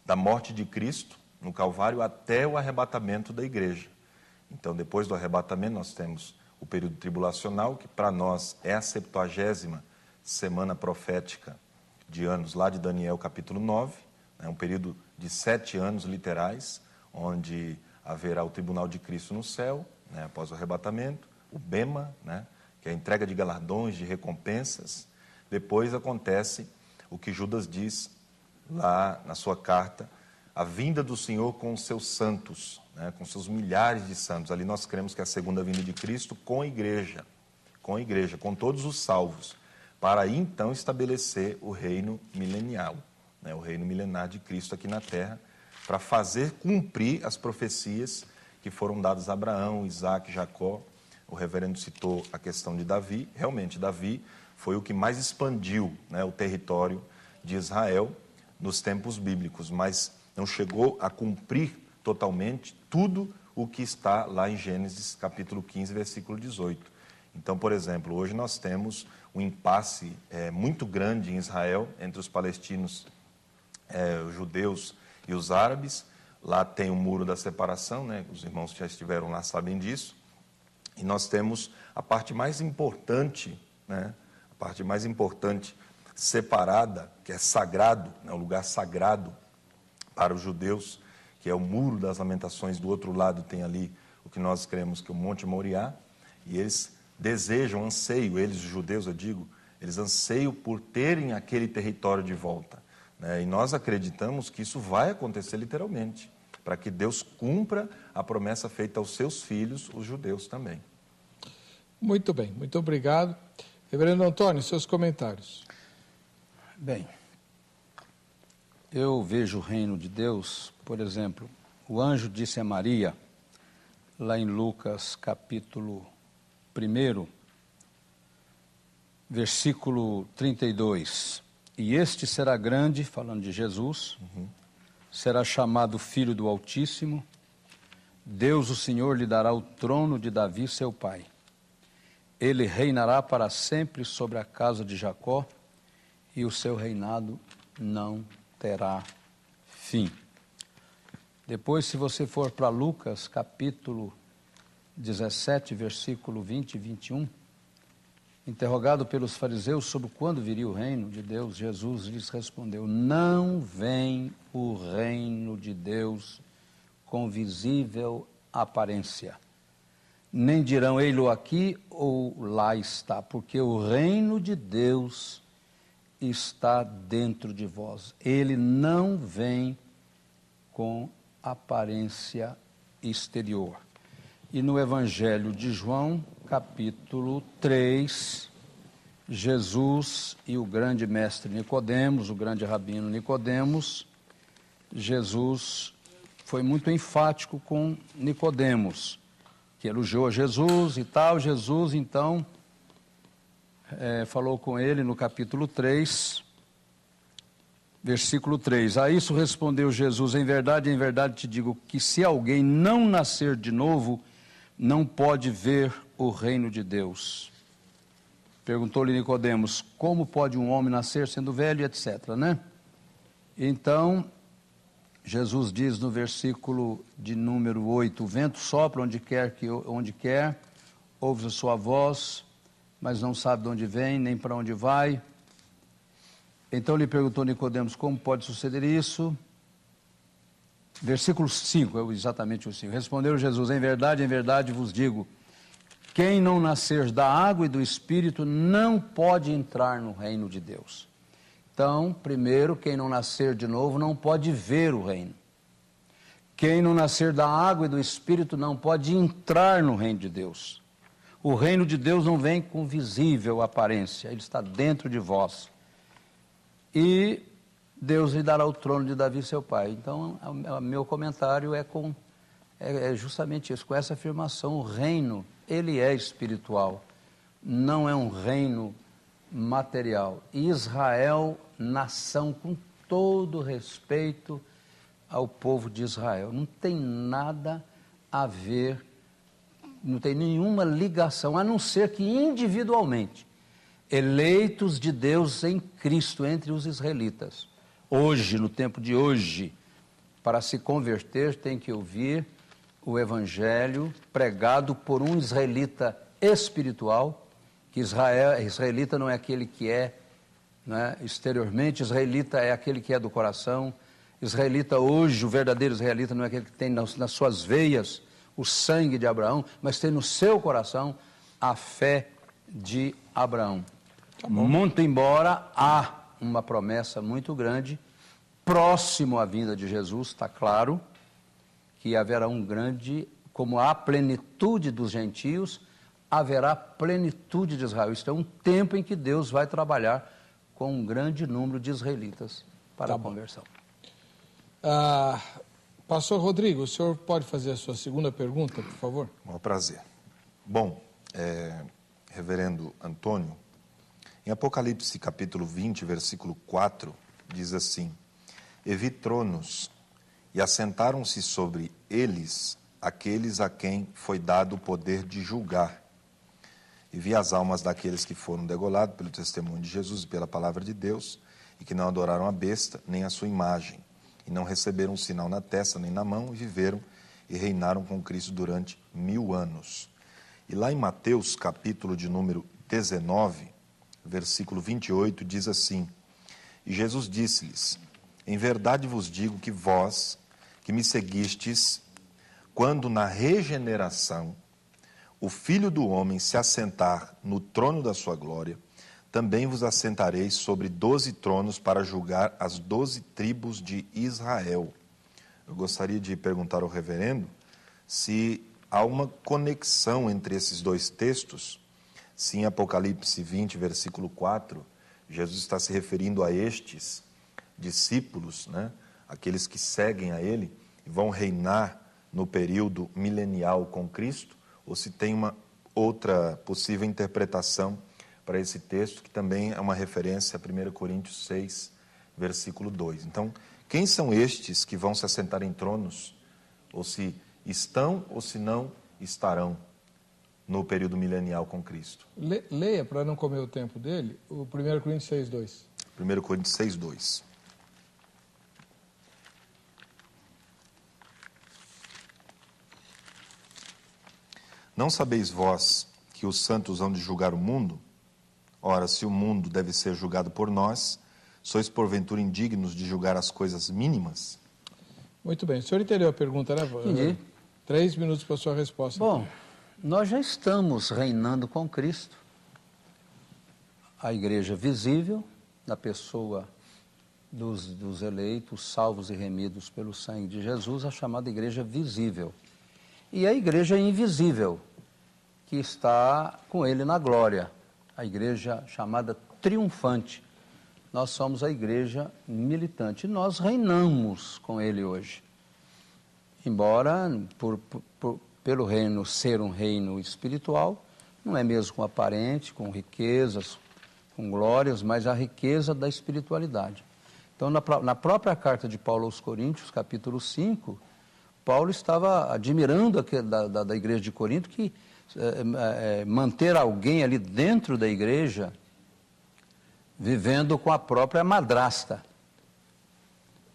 da morte de Cristo no Calvário até o arrebatamento da igreja. Então, depois do arrebatamento, nós temos o período tribulacional, que para nós é a 70ª semana profética de anos, lá de Daniel capítulo 9, né, um período de 7 anos literais, onde haverá o tribunal de Cristo no céu, né, após o arrebatamento, o Bema, né, que é a entrega de galardões, de recompensas. Depois acontece o que Judas diz lá na sua carta, a vinda do Senhor com os seus santos, né, com seus milhares de santos. Ali nós cremos que é a segunda vinda de Cristo com a igreja, com todos os salvos, para aí então estabelecer o reino milenial, né, o reino milenar de Cristo aqui na terra, para fazer cumprir as profecias que foram dadas a Abraão, Isaac, Jacó. O reverendo citou a questão de Davi. Realmente, Davi foi o que mais expandiu, né, o território de Israel nos tempos bíblicos, mas não chegou a cumprir totalmente tudo o que está lá em Gênesis capítulo 15, versículo 18. Então, por exemplo, hoje nós temos um impasse muito grande em Israel entre os palestinos, os judeus e os árabes. Lá tem o muro da separação, né? Os irmãos que já estiveram lá sabem disso. E nós temos a parte mais importante, né? A parte mais importante separada, que é sagrado, né? O lugar sagrado para os judeus, que é o Muro das Lamentações. Do outro lado tem ali o que nós cremos que é o Monte Moriá, e eles desejam, anseiam, eles, os judeus, eu digo, eles anseiam por terem aquele território de volta, né? E nós acreditamos que isso vai acontecer literalmente, para que Deus cumpra a promessa feita aos seus filhos, os judeus também. Muito bem, muito obrigado. Reverendo Antônio, seus comentários. Bem, eu vejo o reino de Deus, por exemplo, o anjo disse a Maria, lá em Lucas capítulo 1, versículo 32, e este será grande, falando de Jesus, será chamado Filho do Altíssimo, Deus, o Senhor, lhe dará o trono de Davi, seu pai. Ele reinará para sempre sobre a casa de Jacó, e o seu reinado não terá fim. Depois, se você for para Lucas, capítulo 17, versículo 20 e 21, interrogado pelos fariseus sobre quando viria o reino de Deus, Jesus lhes respondeu: não vem o reino de Deus com visível aparência, nem dirão ei-lo aqui ou lá está, porque o reino de Deus está dentro de vós. Ele não vem com aparência exterior. E no Evangelho de João, capítulo 3, Jesus e o grande mestre Nicodemos, o grande rabino Nicodemos, Jesus foi muito enfático com Nicodemos, que elogiou Jesus e tal. Jesus, então, falou com ele no capítulo 3, versículo 3. A isso respondeu Jesus: em verdade te digo que se alguém não nascer de novo, não pode ver o reino de Deus. Perguntou-lhe Nicodemos: como pode um homem nascer sendo velho, etc., né? Então, Jesus diz no versículo de número 8, o vento sopra onde quer, ouve a sua voz, mas não sabe de onde vem, nem para onde vai. Então lhe perguntou Nicodemos: como pode suceder isso? Versículo 5, exatamente o 5. Respondeu Jesus: em verdade vos digo, quem não nascer da água e do Espírito não pode entrar no reino de Deus. Então, primeiro, quem não nascer de novo não pode ver o reino. Quem não nascer da água e do Espírito não pode entrar no reino de Deus. O reino de Deus não vem com visível aparência, ele está dentro de vós. E Deus lhe dará o trono de Davi, seu pai. Então, o meu comentário é justamente isso, com essa afirmação: o reino, ele é espiritual, não é um reino material. Israel, nação, com todo respeito ao povo de Israel, não tem nada a ver, não tem nenhuma ligação, a não ser que individualmente, eleitos de Deus em Cristo entre os israelitas. Hoje, no tempo de hoje, para se converter, tem que ouvir o evangelho pregado por um israelita espiritual, que israelita não é aquele que é, né, exteriormente, israelita é aquele que é do coração. Israelita hoje, o verdadeiro israelita não é aquele que tem nas suas veias o sangue de Abraão, mas tem no seu coração a fé de Abraão. Muito embora há uma promessa muito grande, próximo à vinda de Jesus, está claro, que haverá um grande, como há plenitude dos gentios, haverá plenitude de Israel. Isto é um tempo em que Deus vai trabalhar com um grande número de israelitas para a conversão. Pastor Rodrigo, o senhor pode fazer a sua segunda pergunta, por favor? Com prazer. Bom, reverendo Antônio, em Apocalipse capítulo 20, versículo 4, diz assim: e vi tronos, e assentaram-se sobre eles aqueles a quem foi dado o poder de julgar. E vi as almas daqueles que foram degolados pelo testemunho de Jesus e pela palavra de Deus, e que não adoraram a besta, nem a sua imagem, e não receberam um sinal na testa nem na mão, e viveram e reinaram com Cristo durante 1000 anos. E lá em Mateus, capítulo de número 19, versículo 28, diz assim: e Jesus disse-lhes: em verdade vos digo que vós, que me seguistes, quando na regeneração o Filho do Homem se assentar no trono da sua glória, também vos assentareis sobre 12 tronos para julgar as 12 tribos de Israel. Eu gostaria de perguntar ao reverendo se há uma conexão entre esses dois textos, se em Apocalipse 20, versículo 4, Jesus está se referindo a estes discípulos, né, aqueles que seguem a ele e vão reinar no período milenial com Cristo, ou se tem uma outra possível interpretação para esse texto, que também é uma referência a 1 Coríntios 6, versículo 2. Então, quem são estes que vão se assentar em tronos, ou se estão ou se não estarão no período milenial com Cristo. Leia, para não comer o tempo dele, o 1 Coríntios 6:2. 1 Coríntios 6:2. Não sabeis vós que os santos hão de julgar o mundo? Ora, se o mundo deve ser julgado por nós, sois porventura indignos de julgar as coisas mínimas? Muito bem. O senhor entendeu a pergunta, né? Entendi. 3 minutos para a sua resposta. Bom, nós já estamos reinando com Cristo. A igreja visível, na pessoa dos eleitos, salvos e remidos pelo sangue de Jesus, a chamada igreja visível. E a igreja invisível, que está com ele na glória, a igreja chamada triunfante. Nós somos a igreja militante, nós reinamos com ele hoje. Embora, pelo reino ser um reino espiritual, não é mesmo com aparente, com riquezas, com glórias, mas a riqueza da espiritualidade. Então, na própria carta de Paulo aos Coríntios, capítulo 5, Paulo estava admirando da igreja de Corinto que manter alguém ali dentro da igreja, vivendo com a própria madrasta.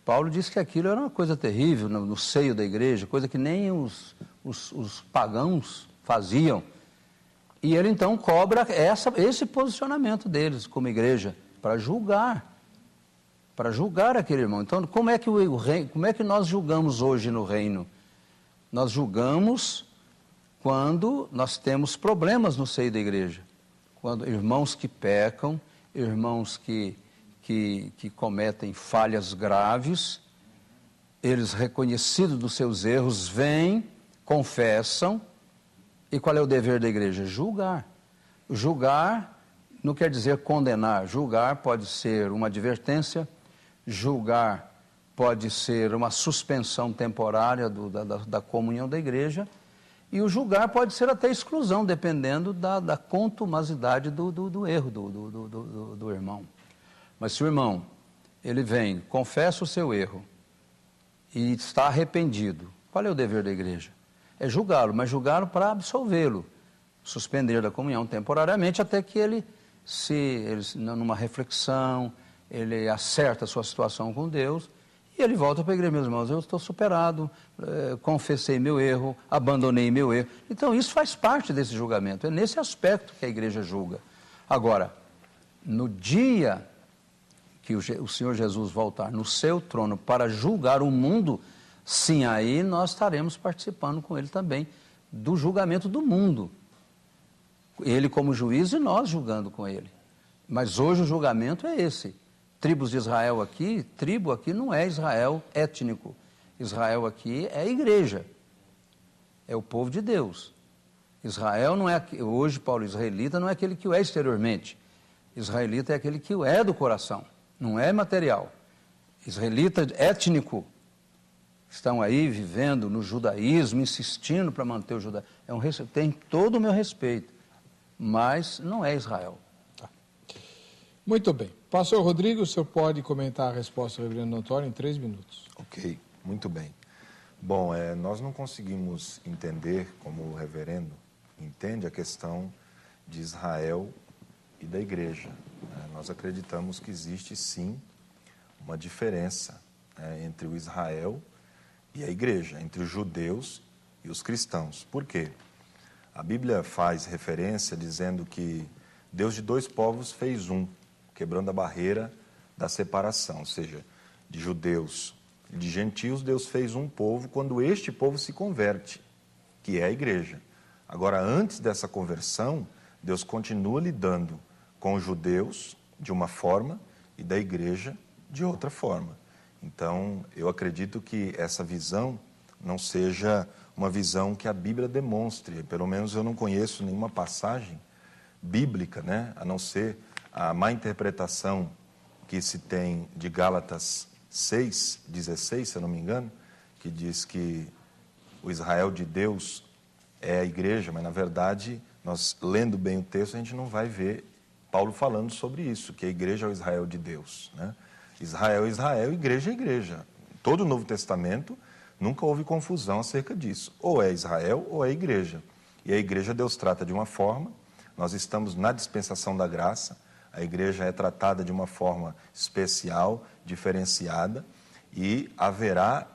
Paulo disse que aquilo era uma coisa terrível no seio da igreja, coisa que nem os pagãos faziam. E ele então cobra esse posicionamento deles como igreja, para julgar aquele irmão. Então, como é que nós julgamos hoje no reino? Nós julgamos quando nós temos problemas no seio da igreja. Quando irmãos que pecam, irmãos que cometem falhas graves, eles reconhecidos dos seus erros, vêm, confessam, e qual é o dever da igreja? Julgar. Julgar não quer dizer condenar, julgar pode ser uma advertência, julgar pode ser uma suspensão temporária da comunhão da igreja, e o julgar pode ser até exclusão, dependendo da contumacidade do erro do irmão. Mas se o irmão, ele vem, confessa o seu erro e está arrependido, qual é o dever da igreja? É julgá-lo, mas julgá-lo para absolvê-lo, suspender da comunhão temporariamente até que ele numa reflexão, ele acerta a sua situação com Deus e ele volta para a igreja, meus irmãos, eu estou superado, confessei meu erro, abandonei meu erro. Então isso faz parte desse julgamento, é nesse aspecto que a igreja julga. Agora, no dia que o Senhor Jesus voltar no seu trono para julgar o mundo, sim, aí nós estaremos participando com ele também do julgamento do mundo. Ele como juiz e nós julgando com ele. Mas hoje o julgamento é esse. Tribos de Israel aqui, tribo aqui não é Israel étnico. Israel aqui é a igreja. É o povo de Deus. Israel não é, hoje Paulo israelita não é aquele que o é exteriormente. Israelita é aquele que o é do coração, não é material. Israelita étnico. Estão aí vivendo no judaísmo, insistindo para manter o judaísmo. Tem todo o meu respeito, mas não é Israel. Tá. Muito bem. Pastor Rodrigo, o senhor pode comentar a resposta do reverendo Antônio em 3 minutos. Ok, muito bem. Bom, nós não conseguimos entender, como o reverendo entende, a questão de Israel e da igreja. Nós acreditamos que existe, sim, uma diferença entre o Israel e a igreja, entre os judeus e os cristãos. Por quê? A Bíblia faz referência dizendo que Deus de 2 povos fez um, quebrando a barreira da separação, ou seja, de judeus e de gentios, Deus fez um povo quando este povo se converte, que é a igreja. Agora, antes dessa conversão, Deus continua lidando com os judeus de uma forma e da igreja de outra forma. Então, eu acredito que essa visão não seja uma visão que a Bíblia demonstre. Pelo menos eu não conheço nenhuma passagem bíblica, a não ser a má interpretação que se tem de Gálatas 6:16, se eu não me engano, que diz que o Israel de Deus é a igreja, mas na verdade, nós lendo bem o texto, a gente não vai ver Paulo falando sobre isso, que a igreja é o Israel de Deus, Israel é Israel, igreja é igreja. Todo o Novo Testamento nunca houve confusão acerca disso. Ou é Israel ou é a igreja. E a igreja Deus trata de uma forma, nós estamos na dispensação da graça, a igreja é tratada de uma forma especial, diferenciada, e haverá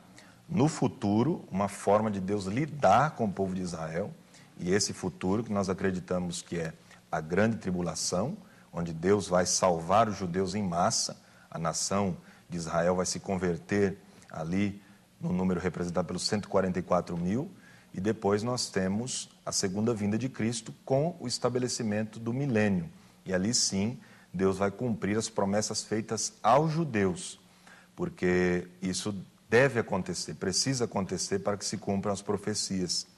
no futuro uma forma de Deus lidar com o povo de Israel, e esse futuro que nós acreditamos que é a grande tribulação, onde Deus vai salvar os judeus em massa, a nação de Israel vai se converter ali no número representado pelos 144 mil, e depois nós temos a segunda vinda de Cristo com o estabelecimento do milênio. E ali sim, Deus vai cumprir as promessas feitas aos judeus, porque isso deve acontecer, precisa acontecer para que se cumpram as profecias.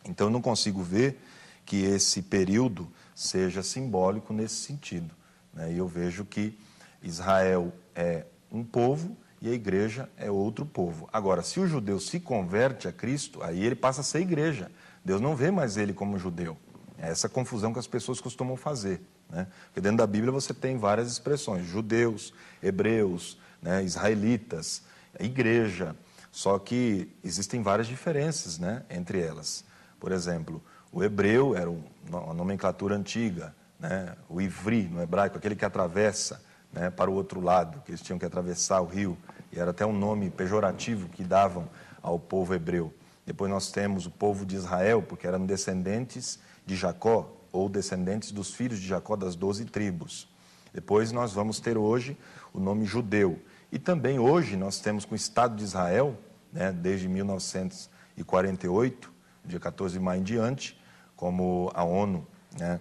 Então eu não consigo ver que esse período seja simbólico nesse sentido, né? E eu vejo que Israel é um povo e a igreja é outro povo. Agora, se o judeu se converte a Cristo, aí ele passa a ser igreja. Deus não vê mais ele como judeu. É essa confusão que as pessoas costumam fazer, né? Porque dentro da Bíblia você tem várias expressões, judeus, hebreus, né, israelitas, igreja. Só que existem várias diferenças, né, entre elas. Por exemplo, o hebreu era uma nomenclatura antiga, né, o ivri no hebraico, aquele que atravessa, né, para o outro lado, que eles tinham que atravessar o rio, e era até um nome pejorativo que davam ao povo hebreu. Depois nós temos o povo de Israel, porque eram descendentes de Jacó, ou descendentes dos filhos de Jacó das 12 tribos. Depois nós vamos ter hoje o nome judeu. E também hoje nós temos com o Estado de Israel, né, desde 1948, dia 14 de maio em diante, como a ONU, né,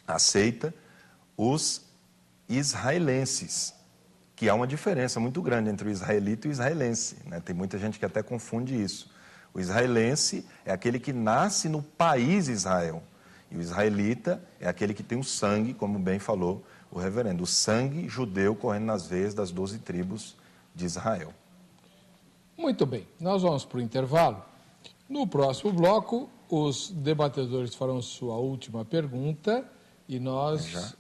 aceita, os israelenses, que há uma diferença muito grande entre o israelita e o israelense, né? Tem muita gente que até confunde isso. O israelense é aquele que nasce no país Israel, e o israelita é aquele que tem o sangue, como bem falou o reverendo, o sangue judeu correndo nas veias das 12 tribos de Israel. Muito bem, nós vamos para o intervalo. No próximo bloco, os debatedores farão sua última pergunta e nós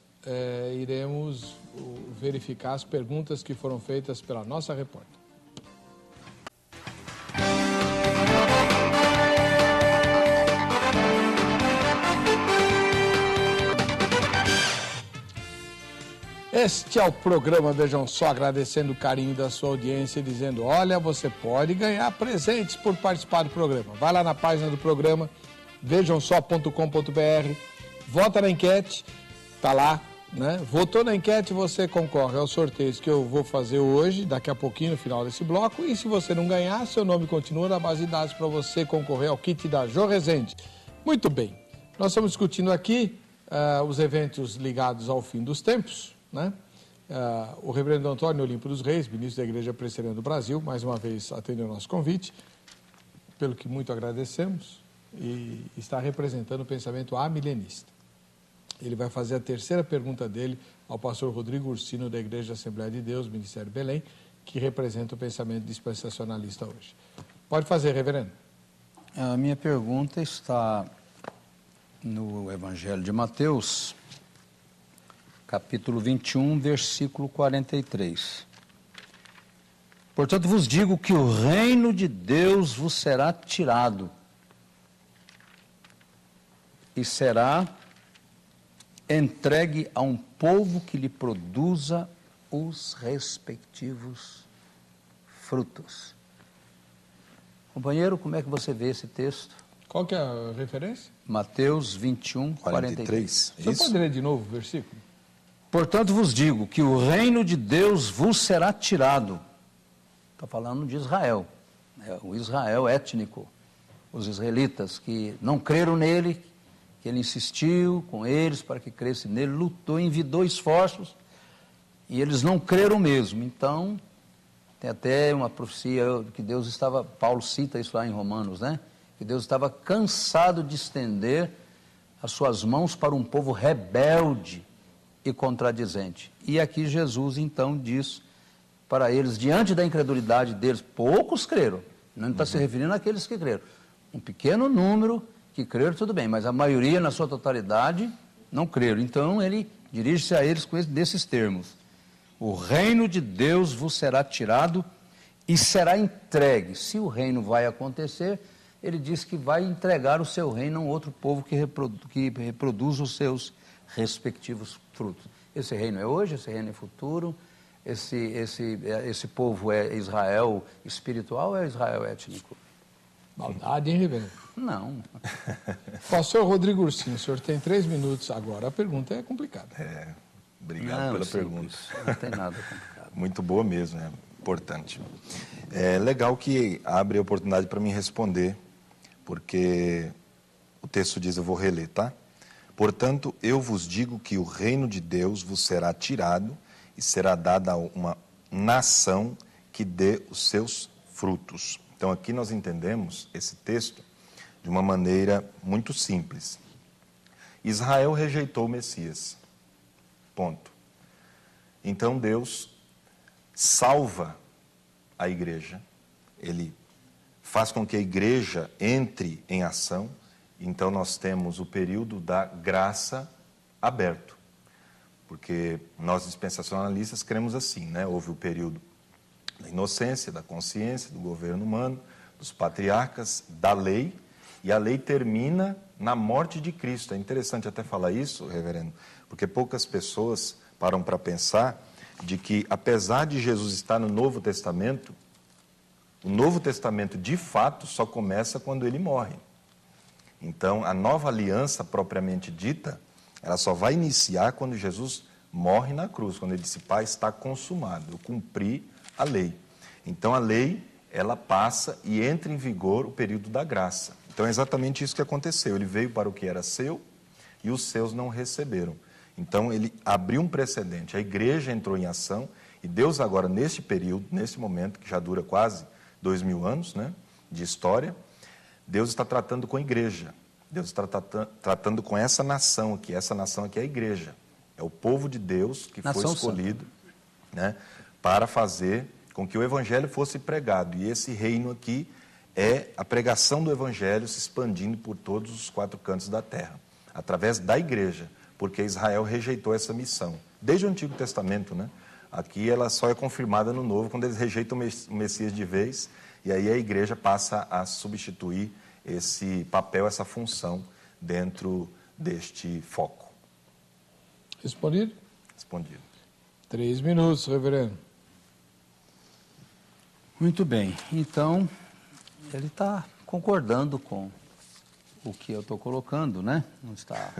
iremos verificar as perguntas que foram feitas pela nossa repórter. Este é o programa, vejam só, agradecendo o carinho da sua audiência, dizendo, olha, você pode ganhar presentes por participar do programa. Vai lá na página do programa, vejamsó.com.br, vota na enquete, tá lá, né? Votou na enquete, você concorre aos sorteios que eu vou fazer hoje, daqui a pouquinho, no final desse bloco, e se você não ganhar, seu nome continua na base de dados para você concorrer ao kit da Jô Rezende. Muito bem, nós estamos discutindo aqui os eventos ligados ao fim dos tempos, né? O reverendo Antônio Olimpo dos Reis, ministro da Igreja Presbiteriana do Brasil, mais uma vez atendeu o nosso convite, pelo que muito agradecemos, e está representando o pensamento amilenista. Ele vai fazer a terceira pergunta dele ao pastor Rodrigo Ursino, da Igreja Assembleia de Deus, Ministério Belém, que representa o pensamento dispensacionalista hoje. Pode fazer, reverendo. A minha pergunta está no Evangelho de Mateus, capítulo 21, versículo 43. Portanto, vos digo que o reino de Deus vos será tirado e será entregue a um povo que lhe produza os respectivos frutos. Companheiro, como é que você vê esse texto? Qual que é a referência? Mateus 21, 43. Você pode ler de novo o versículo? Portanto, vos digo que o reino de Deus vos será tirado. Está falando de Israel, o Israel étnico, os israelitas que não creram nele, que ele insistiu com eles para que crescem nele, lutou, envidou esforços, e eles não creram mesmo. Então, tem até uma profecia que Deus estava, Paulo cita isso lá em Romanos, né? Que Deus estava cansado de estender as suas mãos para um povo rebelde e contradizente. E aqui Jesus então diz para eles, diante da incredulidade deles, poucos creram, não está se referindo àqueles que creram, um pequeno número que creram, tudo bem, mas a maioria na sua totalidade não creram. Então ele dirige-se a eles com desses termos: o reino de Deus vos será tirado e será entregue. Se o reino vai acontecer, ele diz que vai entregar o seu reino a um outro povo que reproduz os seus respectivos frutos. Esse reino é hoje, esse reino é futuro, esse povo é Israel espiritual ou é Israel étnico? Maldade, hein, Reverendo? Não. Pastor Rodrigo Ursinho, o senhor tem 3 minutos agora. A pergunta é complicada. Obrigado pela pergunta. Não tem nada complicado. Muito boa mesmo, é importante. É legal que abre a oportunidade para mim responder, porque o texto diz, eu vou reler, tá? Portanto, eu vos digo que o reino de Deus vos será tirado e será dada a uma nação que dê os seus frutos. Então, aqui nós entendemos esse texto de uma maneira muito simples. Israel rejeitou o Messias. Ponto. Então, Deus salva a igreja. Ele faz com que a igreja entre em ação. Então, nós temos o período da graça aberto. Porque nós, dispensacionalistas, cremos assim, né? Houve o período da inocência, da consciência, do governo humano, dos patriarcas, da lei, e a lei termina na morte de Cristo. É interessante até falar isso, reverendo, porque poucas pessoas param para pensar de que, apesar de Jesus estar no Novo Testamento, o Novo Testamento, de fato, só começa quando ele morre. Então, a nova aliança, propriamente dita, ela só vai iniciar quando Jesus morre na cruz, quando ele disse, Pai, está consumado, eu cumpri a lei. Então, a lei, ela passa e entra em vigor o período da graça. Então, é exatamente isso que aconteceu. Ele veio para o que era seu e os seus não receberam. Então, ele abriu um precedente. A igreja entrou em ação e Deus agora, neste período, nesse momento, que já dura quase 2000 anos, né, de história, Deus está tratando com a igreja. Deus está tratando com essa nação aqui. Essa nação aqui é a igreja. É o povo de Deus que foi escolhido, né, para fazer com que o evangelho fosse pregado. E esse reino aqui é a pregação do evangelho se expandindo por todos os 4 cantos da terra, através da igreja, porque Israel rejeitou essa missão. Desde o Antigo Testamento, né? Aqui ela só é confirmada no Novo, quando eles rejeitam o Messias de vez, e aí a igreja passa a substituir esse papel, essa função dentro deste foco. Respondido? Respondido. 3 minutos, reverendo. Muito bem. Então, ele está concordando com o que eu estou colocando, né? Não está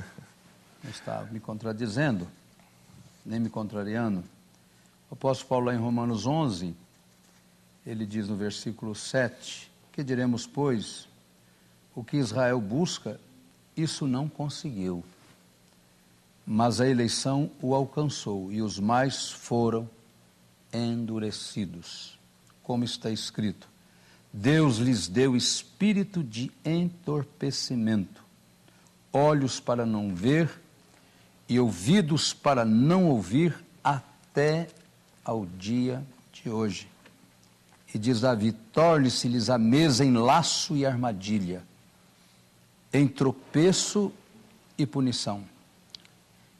me contradizendo, nem me contrariando. O apóstolo Paulo, lá em Romanos 11, ele diz no versículo 7, que diremos, pois, o que Israel busca, isso não conseguiu, mas a eleição o alcançou, e os mais foram endurecidos. Como está escrito, Deus lhes deu espírito de entorpecimento, olhos para não ver e ouvidos para não ouvir até ao dia de hoje. E diz Davi, torne-se-lhes a mesa em laço e armadilha, em tropeço e punição.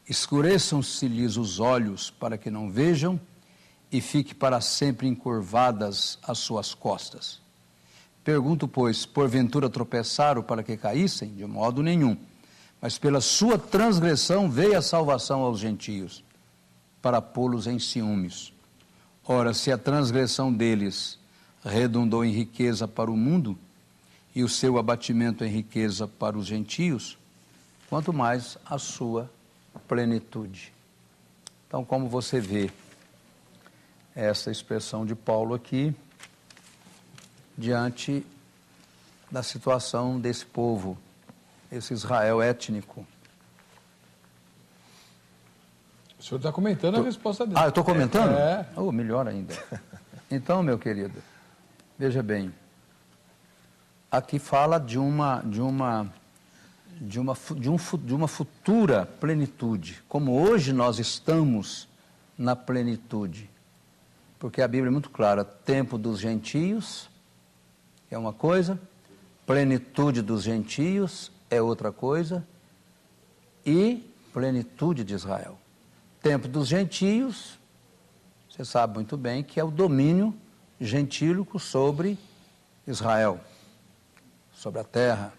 Escureçam-se-lhes os olhos para que não vejam e fique para sempre encurvadas as suas costas. Pergunto, pois, porventura tropeçaram para que caíssem? De modo nenhum. Mas pela sua transgressão veio a salvação aos gentios, para pô-los em ciúmes. Ora, se a transgressão deles redundou em riqueza para o mundo, e o seu abatimento em riqueza para os gentios, quanto mais a sua plenitude. Então, como você vê essa expressão de Paulo aqui, diante da situação desse povo, esse Israel étnico. O senhor está comentando a resposta dele. Ah, eu estou comentando? É. Oh, melhor ainda. Então, meu querido, veja bem, aqui fala de uma futura plenitude, como hoje nós estamos na plenitude. Porque a Bíblia é muito clara, tempo dos gentios é uma coisa, plenitude dos gentios é outra coisa, e plenitude de Israel. Tempo dos gentios, você sabe muito bem que é o domínio gentílico sobre Israel, sobre a terra.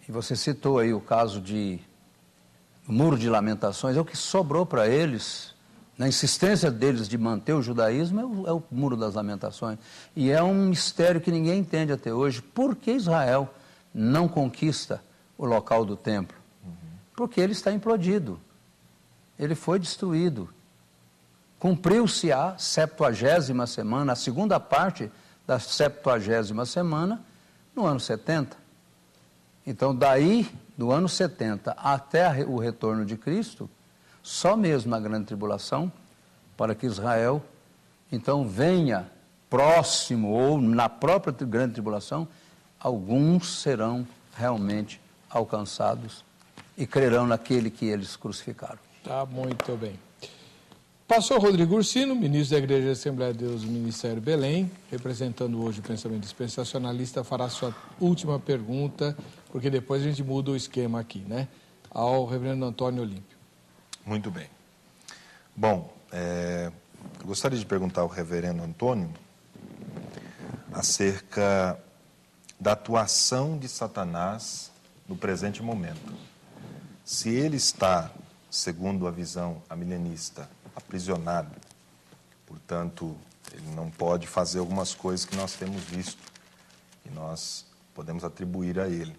E você citou aí o caso do Muro de Lamentações, é o que sobrou para eles, na insistência deles de manter o judaísmo, é o Muro das Lamentações. E é um mistério que ninguém entende até hoje. Por que Israel não conquista o local do templo? Porque ele está implodido, ele foi destruído. Cumpriu-se a 70ª semana, a segunda parte da 70ª semana, no ano 70. Então, daí, do ano 70 até o retorno de Cristo, só mesmo a grande tribulação, para que Israel, então, venha próximo, ou na própria grande tribulação, alguns serão realmente alcançados e crerão naquele que eles crucificaram. Tá, muito bem. Pastor Rodrigo Ursino, ministro da Igreja Assembleia de Deus do Ministério Belém, representando hoje o pensamento dispensacionalista, fará sua última pergunta, porque depois a gente muda o esquema aqui, né? Ao reverendo Antônio Olímpio. Muito bem. Bom, eu gostaria de perguntar ao reverendo Antônio acerca da atuação de Satanás no presente momento. Se ele está, segundo a visão amilenista, aprisionado, portanto, ele não pode fazer algumas coisas que nós temos visto e nós podemos atribuir a ele.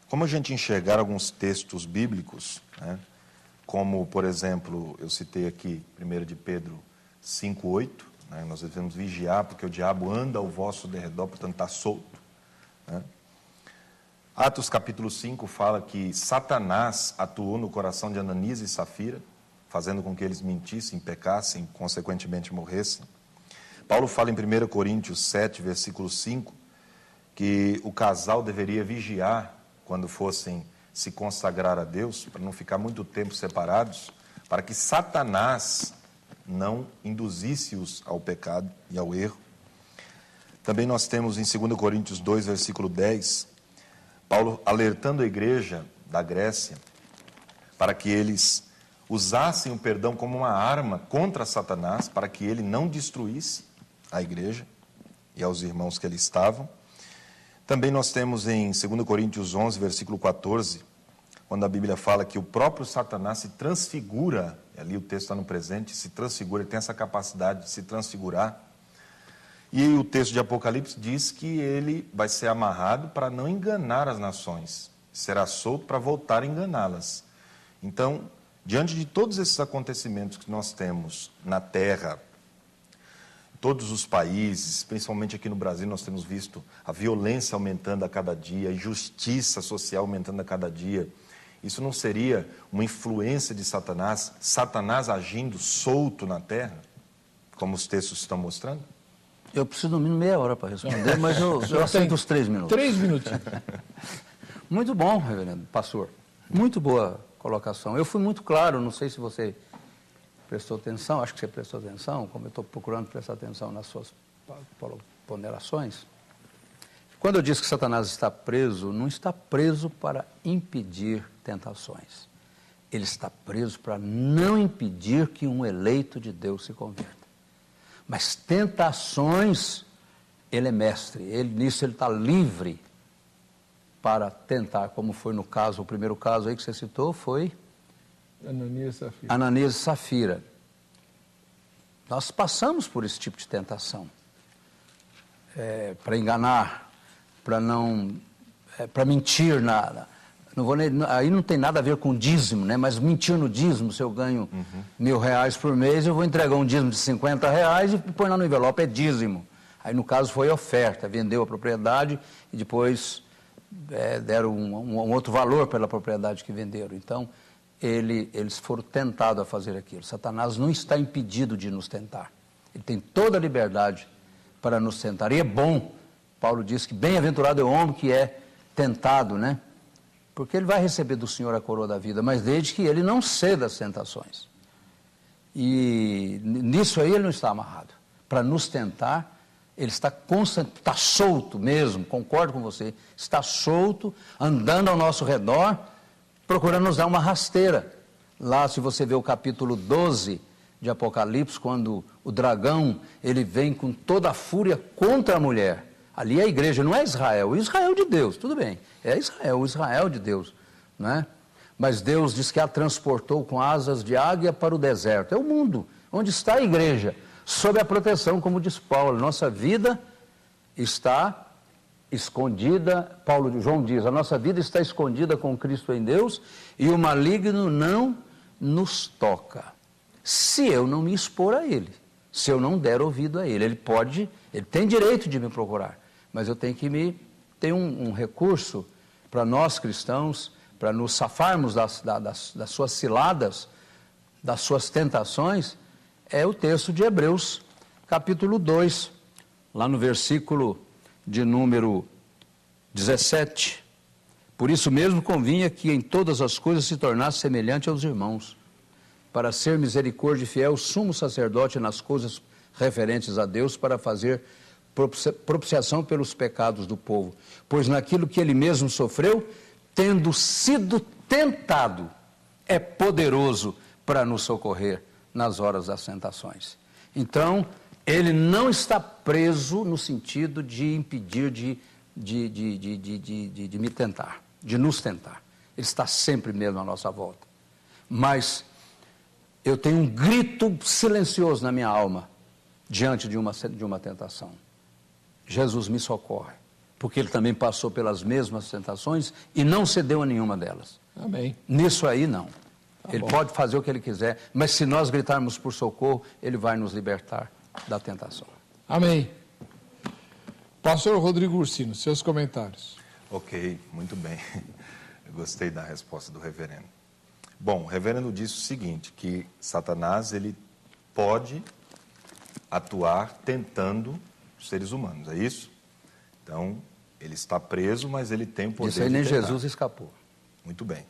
Como a gente enxergar alguns textos bíblicos, né, como, por exemplo, eu citei aqui 1 de Pedro 5:8, né, nós devemos vigiar porque o diabo anda ao vosso derredor, portanto está solto, né? Atos capítulo 5 fala que Satanás atuou no coração de Ananias e Safira, fazendo com que eles mentissem, pecassem, consequentemente morressem. Paulo fala em 1 Coríntios 7, versículo 5, que o casal deveria vigiar quando fossem se consagrar a Deus, para não ficar muito tempo separados, para que Satanás não induzisse-os ao pecado e ao erro. Também nós temos em 2 Coríntios 2, versículo 10, Paulo alertando a igreja da Grécia para que eles usassem o perdão como uma arma contra Satanás, para que ele não destruísse a igreja e aos irmãos que ali estavam. Também nós temos em 2 Coríntios 11, versículo 14, quando a Bíblia fala que o próprio Satanás se transfigura, ali o texto está no presente, se transfigura, ele tem essa capacidade de se transfigurar. E o texto de Apocalipse diz que ele vai ser amarrado para não enganar as nações, será solto para voltar a enganá-las. Então, diante de todos esses acontecimentos que nós temos na Terra, todos os países, principalmente aqui no Brasil, nós temos visto a violência aumentando a cada dia, a injustiça social aumentando a cada dia. Isso não seria uma influência de Satanás, Satanás agindo solto na Terra, como os textos estão mostrando? Eu preciso no mínimo meia hora para responder, mas eu aceito os 3 minutos. 3 minutos. Muito bom, reverendo pastor. Muito boa colocação. Eu fui muito claro, não sei se você prestou atenção, acho que você prestou atenção, como eu estou procurando prestar atenção nas suas ponderações. Quando eu disse que Satanás está preso, não está preso para impedir tentações. Ele está preso para não impedir que um eleito de Deus se converta. Mas tentações, ele é mestre, nisso ele está livre para tentar, como foi no caso, o primeiro caso aí que você citou foi Ananias e Safira. Nós passamos por esse tipo de tentação, para enganar, para mentir nada. Aí não tem nada a ver com dízimo, né? Mas mentir no dízimo, se eu ganho R$1.000 por mês, eu vou entregar um dízimo de R$50 e pôr lá no envelope, é dízimo. Aí no caso foi oferta, vendeu a propriedade e depois deram um outro valor pela propriedade que venderam. Então, eles foram tentados a fazer aquilo. Satanás não está impedido de nos tentar. Ele tem toda a liberdade para nos tentar. E é bom, Paulo diz que bem-aventurado é o homem que é tentado, né? Porque ele vai receber do Senhor a coroa da vida, mas desde que ele não ceda às tentações. E nisso aí ele não está amarrado. Para nos tentar, ele está solto mesmo, concordo com você, está solto, andando ao nosso redor, procurando nos dar uma rasteira. Lá, se você vê o capítulo 12 de Apocalipse, quando o dragão, ele vem com toda a fúria contra a mulher. Ali é a igreja, não é Israel. Israel de Deus, tudo bem. É Israel, o Israel de Deus, não é? Mas Deus diz que a transportou com asas de águia para o deserto. É o mundo, onde está a igreja, sob a proteção, como diz Paulo. Nossa vida está escondida, João diz, a nossa vida está escondida com Cristo em Deus e o maligno não nos toca. Se eu não me expor a ele, se eu não der ouvido a ele, ele tem direito de me procurar, mas eu tenho que ter um recurso para nós cristãos, para nos safarmos das suas ciladas, das suas tentações, é o texto de Hebreus, capítulo 2, lá no versículo de número 17. Por isso mesmo convinha que em todas as coisas se tornasse semelhante aos irmãos, para ser misericórdia e fiel, sumo sacerdote nas coisas referentes a Deus, para fazer propiciação pelos pecados do povo. Pois naquilo que ele mesmo sofreu, tendo sido tentado, é poderoso para nos socorrer nas horas das tentações. Então, ele não está preso no sentido de impedir de me tentar, de nos tentar. Ele está sempre mesmo à nossa volta. Mas eu tenho um grito silencioso na minha alma diante de uma tentação. Jesus me socorre, porque ele também passou pelas mesmas tentações e não cedeu a nenhuma delas. Amém. Nisso aí não. Ele bom. pode fazer o que ele quiser, mas se nós gritarmos por socorro, ele vai nos libertar da tentação. Amém. Pastor Rodrigo Ursino, seus comentários. Ok, muito bem. Eu gostei da resposta do reverendo. Bom, o reverendo disse o seguinte, que Satanás, ele pode atuar tentando os seres humanos, é isso? Então, ele está preso, mas ele tem o poder de tentar. Isso aí nem Jesus escapou. Muito bem.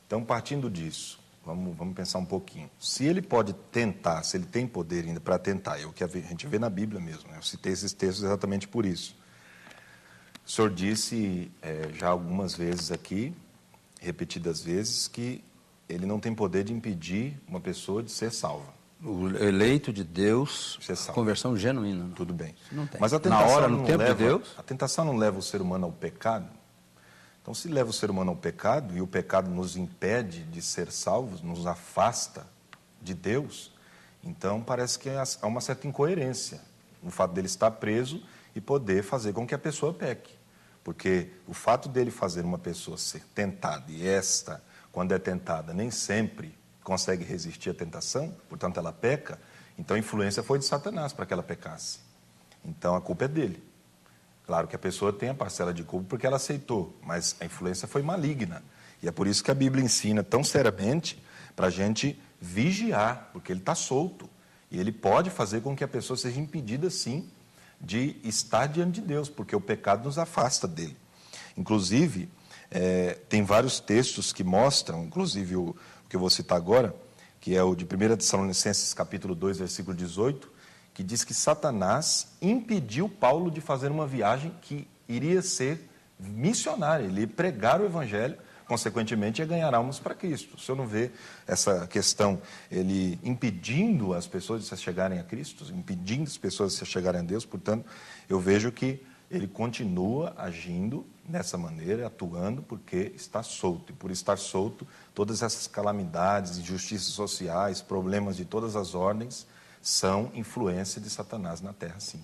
Então, partindo disso, vamos pensar um pouquinho. Se ele pode tentar, se ele tem poder ainda para tentar, é o que a gente vê na Bíblia mesmo, né? Eu citei esses textos exatamente por isso. O senhor disse já algumas vezes aqui, repetidas vezes, que ele não tem poder de impedir uma pessoa de ser salva. O eleito de Deus, conversão genuína. Não. Tudo bem. Não tem. Mas a tentação na hora, no tempo de Deus, a tentação não leva o ser humano ao pecado? Então, se leva o ser humano ao pecado, e o pecado nos impede de ser salvos, nos afasta de Deus, então parece que há uma certa incoerência no fato dele estar preso e poder fazer com que a pessoa peque. Porque o fato dele fazer uma pessoa ser tentada, e esta, quando é tentada, nem sempre consegue resistir à tentação, portanto ela peca, então a influência foi de Satanás para que ela pecasse. Então a culpa é dele. Claro que a pessoa tem a parcela de culpa porque ela aceitou, mas a influência foi maligna. E é por isso que a Bíblia ensina tão seriamente para a gente vigiar, porque ele está solto. E ele pode fazer com que a pessoa seja impedida, sim, de estar diante de Deus, porque o pecado nos afasta dele. Inclusive, tem vários textos que mostram, inclusive o que eu vou citar agora, que é o de 1 Tessalonicenses, capítulo 2, versículo 18, que diz que Satanás impediu Paulo de fazer uma viagem que iria ser missionária, ele ia pregar o evangelho, consequentemente ia ganhar almas para Cristo. O senhor não vê essa questão, ele impedindo as pessoas de se chegarem a Cristo, impedindo as pessoas de se chegarem a Deus, portanto, eu vejo que ele continua agindo dessa maneira, atuando, porque está solto. E por estar solto, todas essas calamidades, injustiças sociais, problemas de todas as ordens, são influência de Satanás na terra, sim.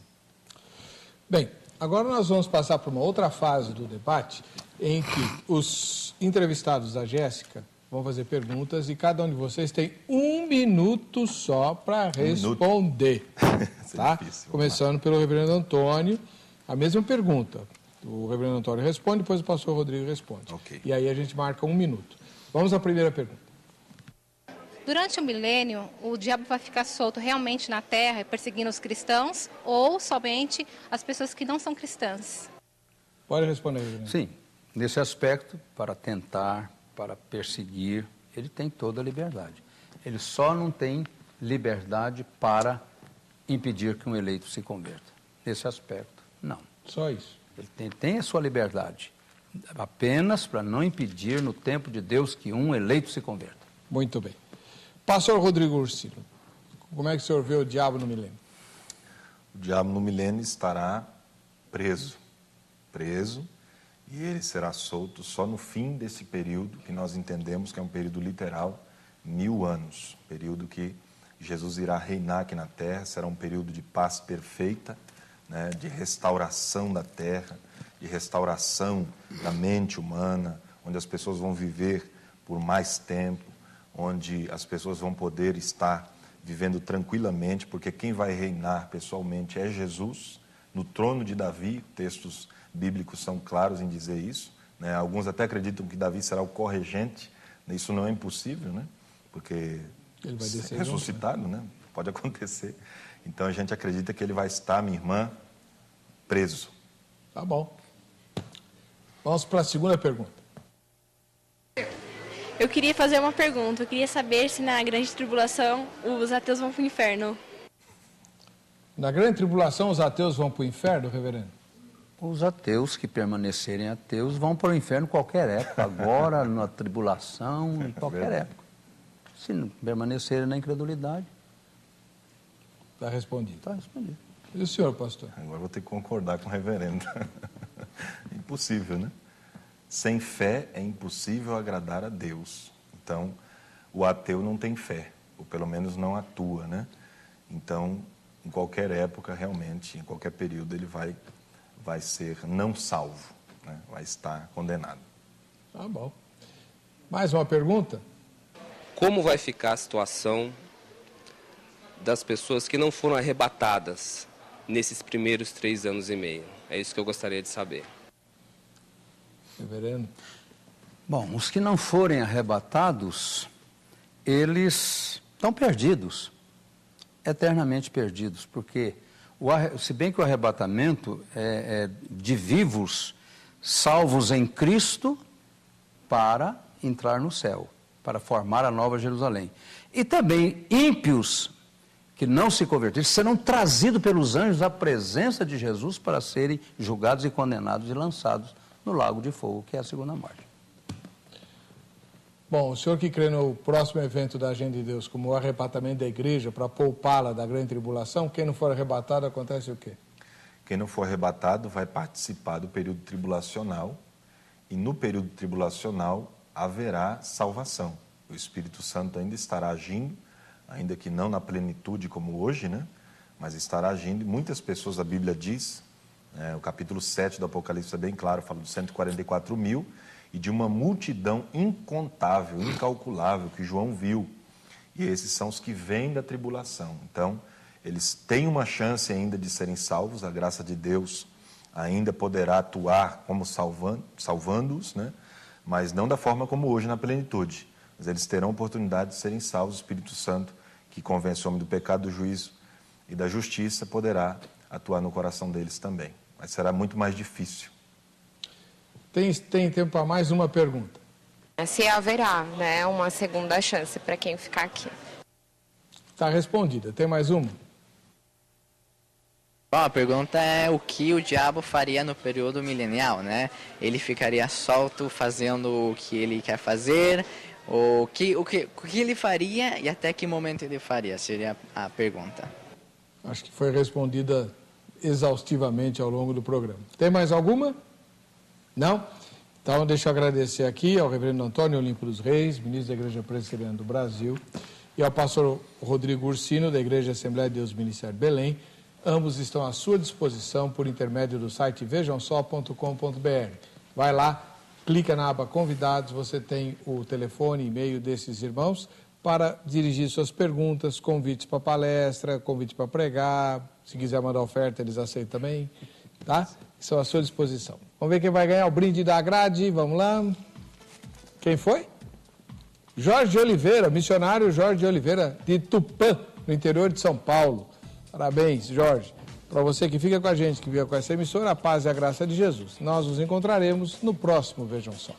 Bem, agora nós vamos passar para uma outra fase do debate, em que os entrevistados da Jéssica vão fazer perguntas e cada um de vocês tem 1 minuto só para responder. Tá? Difícil, começando pelo reverendo Antônio, a mesma pergunta. O reverendo Antônio responde, depois o pastor Rodrigo responde. Okay. E aí a gente marca 1 minuto. Vamos à primeira pergunta. Durante o milênio, o diabo vai ficar solto realmente na terra, perseguindo os cristãos, ou somente as pessoas que não são cristãs? Pode responder, reverendo. sim, nesse aspecto, para tentar, para perseguir, ele tem toda a liberdade. Ele só não tem liberdade para impedir que um eleito se converta. Nesse aspecto, não. Só isso. Ele tem a sua liberdade, apenas para não impedir no tempo de Deus que um eleito se converta. Muito bem. Pastor Rodrigo Ursino, Como é que o senhor vê o diabo no milênio? O diabo no milênio estará preso, e ele será solto só no fim desse período, que nós entendemos que é um período literal, 1000 anos, período que Jesus irá reinar aqui na terra, será um período de paz perfeita, né, de restauração da terra, de restauração da mente humana, onde as pessoas vão viver por mais tempo, onde as pessoas vão poder estar vivendo tranquilamente, porque quem vai reinar pessoalmente é Jesus, no trono de Davi. Textos bíblicos são claros em dizer isso, né? Alguns até acreditam que Davi será o corregente, isso não é impossível, né? Porque ele vai descer ressuscitado, junto, né? Pode acontecer. Então a gente acredita que ele vai estar, minha irmã, preso. Tá bom. Vamos para a segunda pergunta. Eu queria fazer uma pergunta. Eu queria saber se na grande tribulação os ateus vão para o inferno. Na grande tribulação os ateus vão para o inferno, reverendo? Os ateus que permanecerem ateus vão para o inferno em qualquer época, agora, na tribulação, em qualquer época. Se não permanecerem na incredulidade. Está respondido. Está respondido. E o senhor, pastor? Agora vou ter que concordar com o reverendo. Impossível, né? Sem fé é impossível agradar a Deus. Então, o ateu não tem fé, ou pelo menos não atua, né? Então, em qualquer época, realmente, em qualquer período, ele vai ser não salvo, né? Vai estar condenado. Tá bom. Mais uma pergunta? Como vai ficar a situação das pessoas que não foram arrebatadas nesses primeiros 3 anos e meio? É isso que eu gostaria de saber. Reverendo? Bom, os que não forem arrebatados, eles estão perdidos, eternamente perdidos, porque, se bem que o arrebatamento é de vivos, salvos em Cristo, para entrar no céu, para formar a nova Jerusalém. E também ímpios, que não se converteram, serão trazidos pelos anjos à presença de Jesus para serem julgados e condenados e lançados no lago de fogo, que é a segunda morte. Bom, o senhor que crê no próximo evento da Agenda de Deus, como o arrebatamento da igreja, para poupá-la da grande tribulação, quem não for arrebatado, acontece o quê? Quem não for arrebatado vai participar do período tribulacional, e no período tribulacional haverá salvação. O Espírito Santo ainda estará agindo, ainda que não na plenitude como hoje, né? Mas estará agindo. Muitas pessoas, a Bíblia diz, o capítulo 7 do Apocalipse é bem claro, fala dos 144 mil e de uma multidão incontável, incalculável, que João viu. E esses são os que vêm da tribulação. Então, eles têm uma chance ainda de serem salvos, a graça de Deus ainda poderá atuar como salvando-os, né? Mas não da forma como hoje, na plenitude. Mas eles terão a oportunidade de serem salvos. O Espírito Santo, que convence o homem do pecado, do juízo e da justiça, poderá atuar no coração deles também. Mas será muito mais difícil. Tem tempo para mais uma pergunta. Se haverá, né, uma segunda chance para quem ficar aqui. Está respondida. Tem mais uma? Bom, a pergunta é o que o diabo faria no período milenial, né? Ele ficaria solto fazendo o que ele quer fazer, o que ele faria e até que momento ele faria, seria a pergunta. Acho que foi respondida exaustivamente ao longo do programa. Tem mais alguma? Não? Então, deixa eu agradecer aqui ao reverendo Antônio Olimpo dos Reis, ministro da Igreja Presbiteriana do Brasil, e ao pastor Rodrigo Ursino, da Igreja Assembleia de Deus Ministério Belém. Ambos estão à sua disposição por intermédio do site vejamsó.com.br. Vai lá, clica na aba Convidados, você tem o telefone e e-mail desses irmãos para dirigir suas perguntas, convites para palestra, convite para pregar. Se quiser mandar oferta, eles aceitam também, tá? Estão à sua disposição. Vamos ver quem vai ganhar o brinde da grade, vamos lá. Quem foi? Jorge de Oliveira, missionário Jorge de Oliveira, de Tupã, no interior de São Paulo. Parabéns, Jorge. Para você que fica com a gente, que vive com essa emissora, a paz e a graça de Jesus. Nós nos encontraremos no próximo Vejam Só.